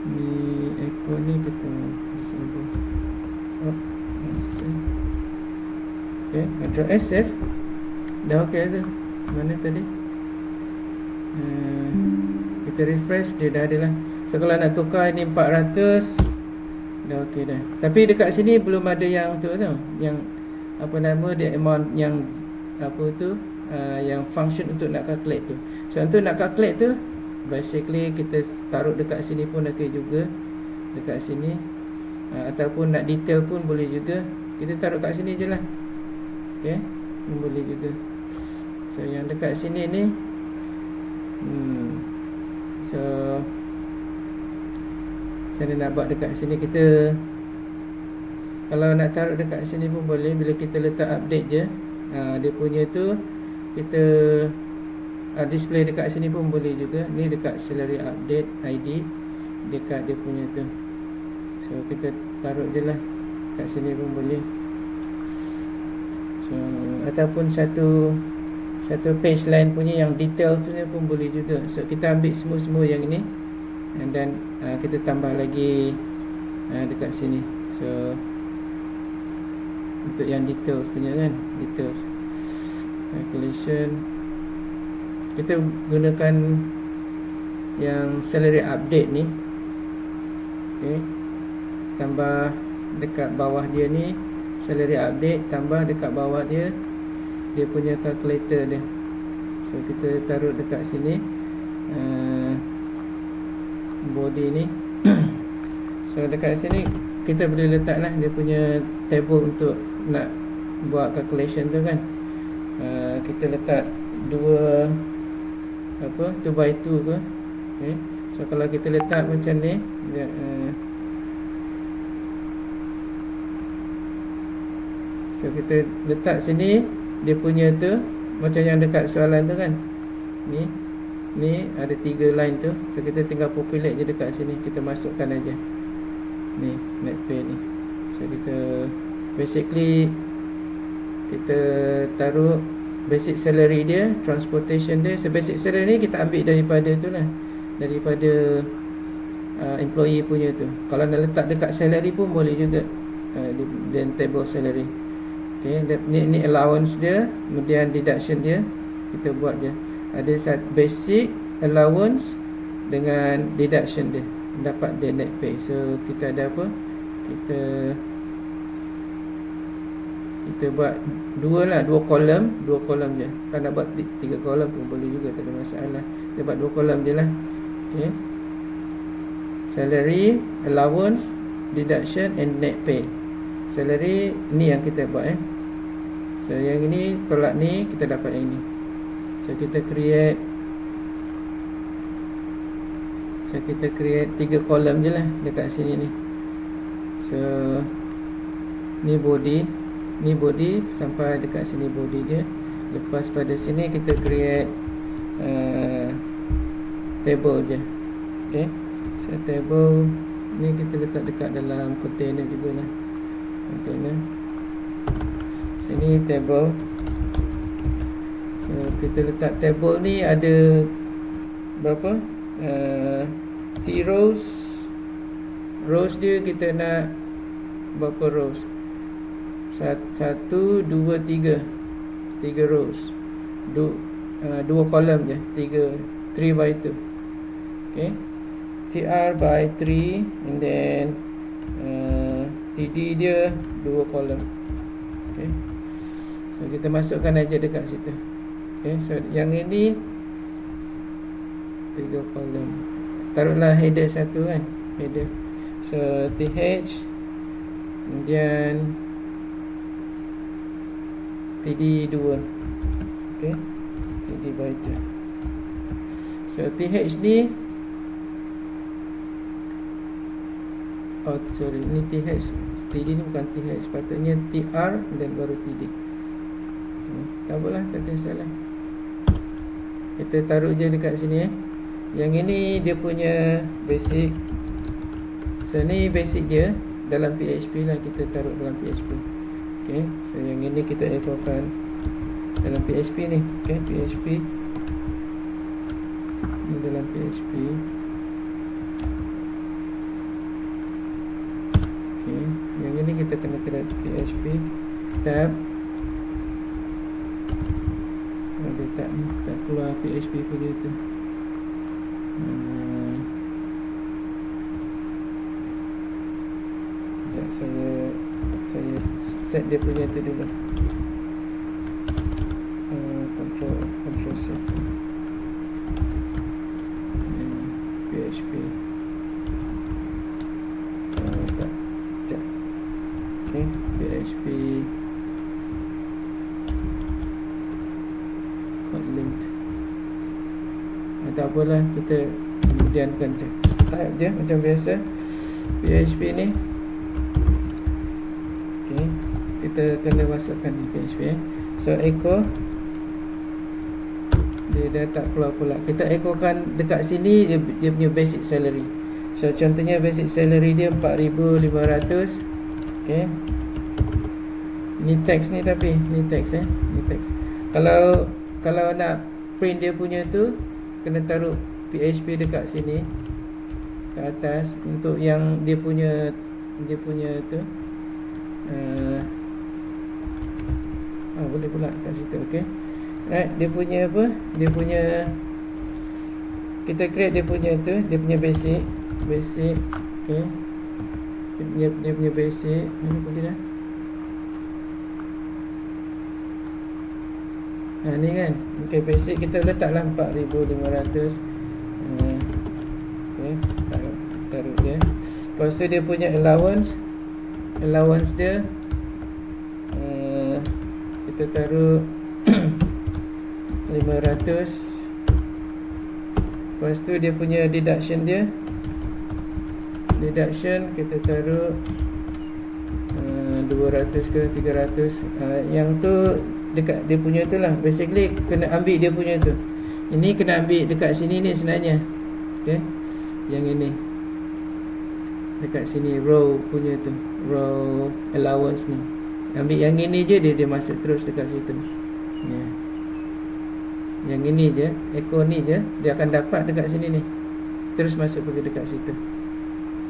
Ni echo ni kita disable. Okay, control S, save. Dah ok tu. Mana tadi? Kita refresh, dia dah ada lah. So kalau nak tukar ni 400, dah ok dah. Tapi dekat sini belum ada yang tu tau, yang apa nama dia, amount yang apa tu, yang function untuk nak calculate tu. So untuk nak calculate tu, basically kita taruh dekat sini pun ok juga. Dekat sini, ataupun nak detail pun boleh juga. Kita taruh kat sini je lah. Okay, boleh juga. So yang dekat sini ni, so saya nak buat dekat sini. Kita kalau nak taruh dekat sini pun boleh. Bila kita letak update je, dia punya tu kita display dekat sini pun boleh juga. Ni dekat salary update ID, dekat dia punya tu. So kita taruh je lah kat sini pun boleh. So ataupun satu page line punya yang detail punya pun boleh juga. So kita ambil semua yang ini, and then kita tambah lagi dekat sini. So untuk yang details punya kan, details calculation, kita gunakan yang salary update ni. Okay, tambah dekat bawah dia ni salary update, tambah dekat bawah dia punya calculator dia. So kita taruh dekat sini body ni. So dekat sini kita boleh letak lah dia punya table untuk nak buat calculation tu kan. Kita letak 2 by 2 ke. Okay. So kalau kita letak macam ni, so kita letak sini dia punya tu macam yang dekat soalan tu kan. Ni ada 3 line tu. So kita tinggal populate je dekat sini. Kita masukkan aja. Ni net pay ni. So kita basically kita taruh basic salary dia, transportation dia. So basic salary ni kita ambil daripada tu lah, daripada employee punya tu. Kalau nak letak dekat salary pun boleh juga, dan table salary. Okay, ni allowance dia, kemudian deduction dia kita buat je. Ada basic allowance dengan deduction dia, dapat dia net pay. So kita ada apa? Kita buat 2 kolom je. Kalau nak buat 3 kolom pun boleh juga, tak ada masalah. Kita buat 2 kolom je lah. Okay, salary, allowance, deduction and net pay. Salary ni yang kita buat So yang ini tolak ni, kita dapat yang ni. So kita create 3 kolom je lah dekat sini ni. So ni body sampai dekat sini body dia. Lepas pada sini kita create table je. Okay, so table ni kita letak dekat dalam container juga lah. Container sini table. So kita letak table ni ada berapa? 3 rows. Rows dia kita nak berapa rows? 1, 2, 3 rows. 2 kolom je. 3 by 2. Okay, TR by 3, and then TD dia 2 kolom. Okay. So kita masukkan aja dekat situ. Okay. So yang ini 3 kolom. Taruhlah header satu kan, header. So TH, kemudian TD 2. Okay, TD baca. So TH ni, oh sorry, ni TH, TD ni bukan TH, sepatutnya TR dan baru TD. Tak apalah, tak kisahlah. Kita taruh je dekat sini. Yang ini dia punya basic. So ni basic dia dalam PHP lah, kita taruh dalam PHP. Okay, so yang ini kita echokan dalam PHP ni. Okay, PHP ni dalam PHP. Okay, yang ini kita kena create PHP tab. Dia tak keluar PHP punya tu. Saya set dia punya tu dulu. Control set PHP. Tak. Okay, PHP Kotlin. Tak apalah, kita kemudiankan je. Type je macam biasa PHP ni. Okay, kita kena masukkan PHP. So echo, dia dah tak keluar pula. Kita echokan dekat sini dia punya basic salary. So contohnya basic salary dia 4,500. Okay, ni teks ni, tapi ni teks ni teks. Kalau nak print dia punya tu, kena taruh PHP dekat sini, ke atas, untuk yang dia punya tu. Boleh pula kat situ. Okay, right, dia punya apa, dia punya, kita create dia punya tu, dia punya basic. Okay, dia punya basic. Mana pun dia dah. Ni kan. Okay, basic kita letaklah 4,500. Okay, taruh dia. Lepas tu dia punya allowance dia, kita taruh 500. Lepas tu dia punya deduction dia, kita taruh 200 ke 300. Yang tu dekat dia punya tu lah. Basically kena ambil dia punya tu. Ini kena ambil dekat sini ni sebenarnya. Okay, yang ini dekat sini, row punya tu, row allowance ni. Ambil yang ini je, dia masuk terus dekat situ. Yang ini je, echo ni je, dia akan dapat dekat sini ni, terus masuk pergi dekat situ.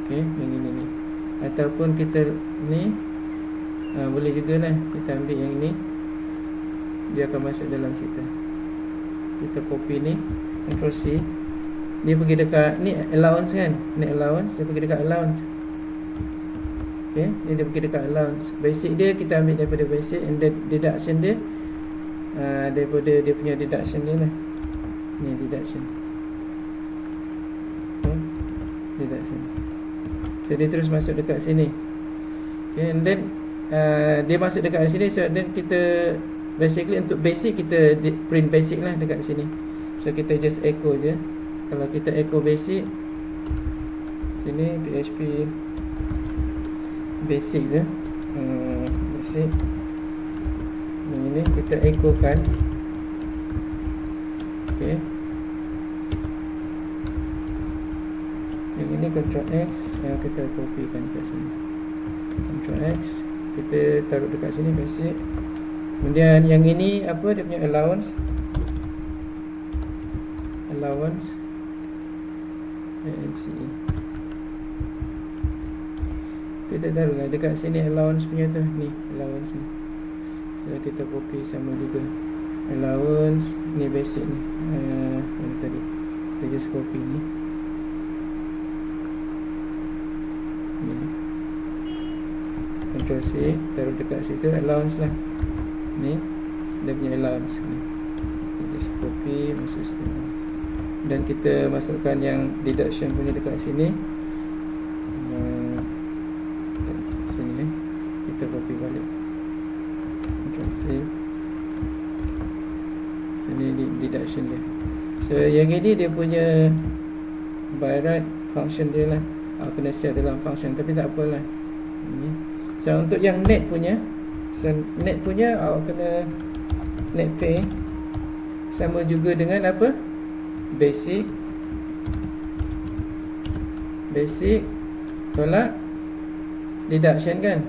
Okay, yang ini ni. Ataupun kita ni, boleh juga lah, kita ambil yang ni, dia akan masuk dalam situ. Kita copy ni, Ctrl C. Dia pergi dekat ni, allowance kan, ni allowance, dia pergi dekat allowance. Okay, dia pergi dekat allowance. Basic dia kita ambil daripada basic, and deduction dia daripada dia punya deduction dia lah. Ni deduction. Okay, deduction. So dia terus masuk dekat sini. Okay, and then dia masuk dekat sini. So then kita basically untuk basic kita print basic lah dekat sini. So kita just echo je. Kalau kita echo basic, sini PHP basic je, basic ini kita echo kan. Okay, yang ini Ctrl X, kita copy kan kat sini, Ctrl X, kita taruh dekat sini basic. Kemudian yang ini apa, dia punya allowance ANC. Kita taruhlah dekat sini allowance punya tu, ni allowance ni. So kita copy sama juga allowance ni, basic ni. Ini tadi kita just copy ni. Ctrl C, taruh dekat situ, allowance lah. Ni dia punya allowance ni. Just copy, masuk situ. Dan kita masukkan yang deduction punya dekat sini. Sini kita copy balik. Ctrl C. Sini deduction dia. So yang ini dia punya by right function dia lah. Kena set dalam function, tapi tak apalah. Ini. So untuk yang net punya, awak kena net pay sama juga dengan apa? Basic tolak deduction kan.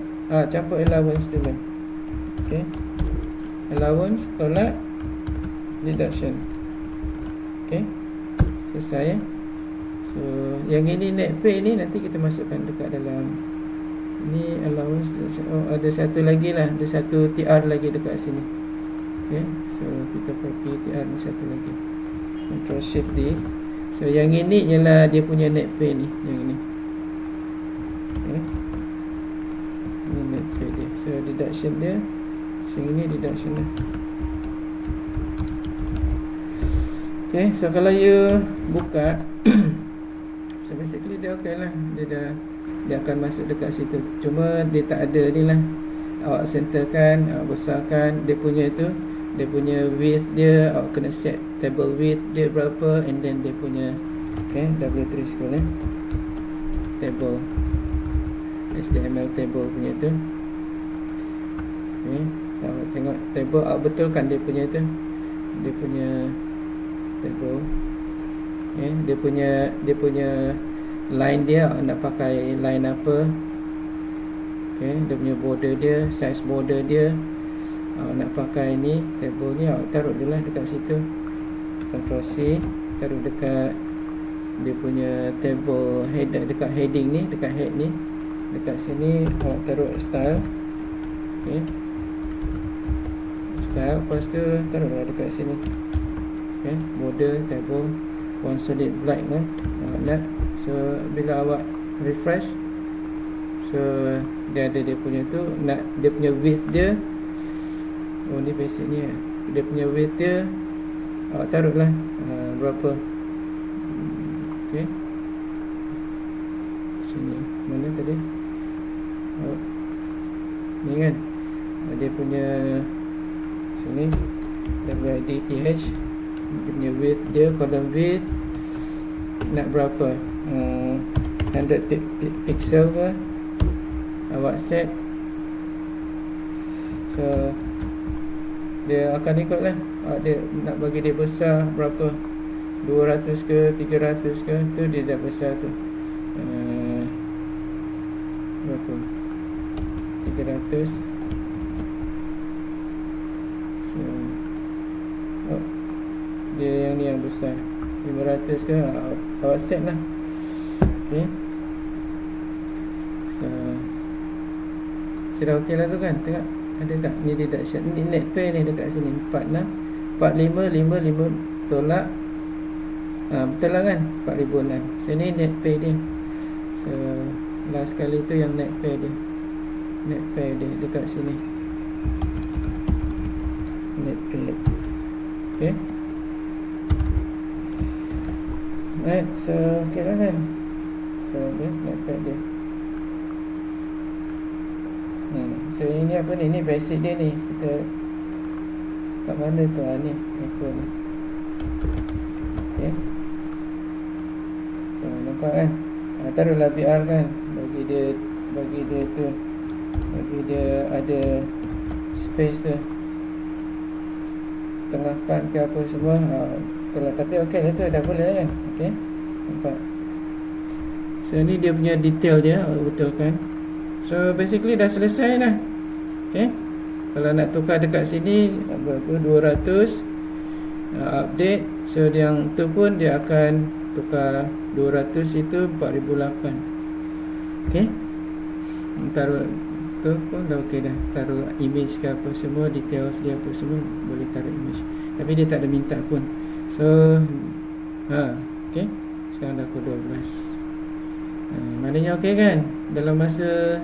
Campur allowance dulu. Okay, allowance tolak deduction. Okay, selesai ya. So yang ini net pay ni nanti kita masukkan dekat dalam ni allowance. Ada satu lagi lah, ada satu TR lagi dekat sini. Okay, so kita copy TR ni satu lagi, Ctrl Shift D. So yang ini ialah dia punya net pay ni, yang ini. Okay, ini net pay dia. So deduction dia, so ini deduction dia. Okay, so kalau you buka so basically dia ok lah. Dia akan masuk dekat situ. Cuma dia tak ada ni lah. Awak centerkan, awak besarkan dia punya itu, dia punya width dia. Awak kena set table width dia berapa, and then dia punya W3 school table, HTML table punya tu. Okay, awak tengok table, awak betulkan dia punya tu, dia punya table. Okay, dia punya line dia nak pakai line apa. Okay, dia punya border dia, size border dia. Nak pakai ni, table ni, awak taruh je lah dekat situ. Ctrl C, taruh dekat dia punya table header, dekat heading ni, dekat head ni, dekat sini awak taruh style. Okay, style, lepas tu taruhlah dekat sini. Okay, border table one solid black lah. Nak. So bila awak refresh, so dia ada dia punya tu, nak dia punya width dia. Oh ni basic ni lah. Dia punya width dia awak taruh lah berapa. Okay, sini mana tadi? Ni kan dia punya sini WIDTH, dia punya width dia, column width nak berapa, 100 pixel ke awak set. So dia akan ikut lah. Dia nak bagi dia besar berapa, 200 ke 300 ke, tu dia dah besar tu. Berapa, 300. So dia yang ni yang besar, 500 ke, awak set lah. Okay, so sudah ok lah tu kan. Tengok ada tak ni deduction, ni net pay ni dekat sini 46, 45, 55 tolak betul lah kan, 4006. So ni net pay dia. So last kali tu yang net pay dia, net pay dia dekat sini, net pay. Okay, right, so ok lah kan. So dia net pay dia. So ini apa ni? Ini basic dia ni. Kita kat mana tu? Ni echo ni. Okay, so nampak kan. Taruhlah BR kan, bagi dia tu, bagi dia ada space tu, tengahkan ke apa semua. Itulah, tapi ok lah tu, dah boleh lah kan. Ok, nampak. So ni dia punya detail dia, betulkan. So basically dah selesai lah. Okay, kalau nak tukar dekat sini berapa, 200 update. So yang tu pun dia akan tukar 200 itu 4008. Okay, taruh tu pun dah ok dah. Taruh image ke apa semua, details dia apa semua, boleh taruh image. Tapi dia tak ada minta pun. So ok, sekarang dah pukul 12. Maknanya ok kan. Dalam masa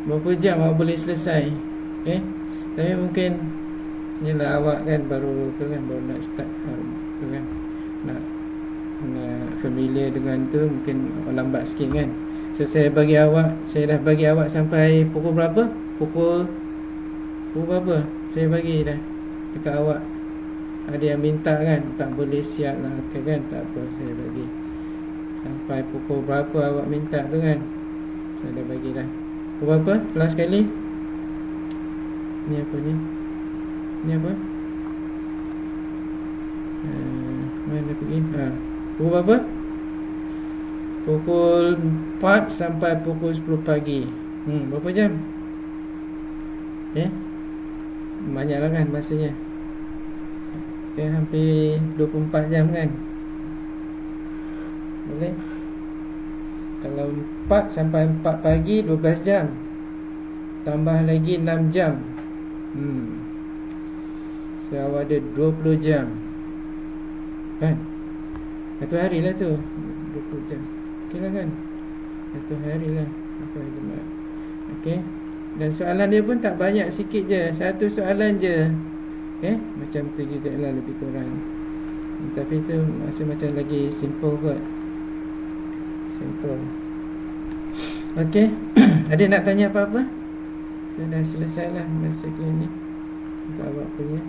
Berapa jam awak boleh selesai? Okay. Tapi mungkin yelah awak kan baru nak start tu kan, nak familiar dengan tu, mungkin lambat sikit kan. So saya dah bagi awak sampai pukul berapa? Pukul berapa? Saya bagi dah dekat awak. Ada yang minta kan, tak boleh siap lah kan, tak apa, saya bagi sampai pukul berapa awak minta tu kan. Saya dah bagi dah. Pukul berapa? Last sekali. Ni apa ni? Ni apa? Mana pergi? Pukul berapa? Pukul 4 sampai pukul 10 pagi. Berapa jam? Banyak lah kan masanya. Hampir 24 jam kan. Boleh? Kalau 4 sampai 4 pagi 12 jam, tambah lagi 6 jam. So awak ada 20 jam kan? Satu hari lah tu 20 jam. Okey lah kan? Satu hari lah. Okey. Dan soalan dia pun tak banyak, sikit je. Satu soalan je. Macam tu jugalah lebih kurang. Tapi tu masa macam lagi simple kot. Simple. Okey. Ada nak tanya apa-apa? Saya dah selesai lah masa ni untuk awak punya.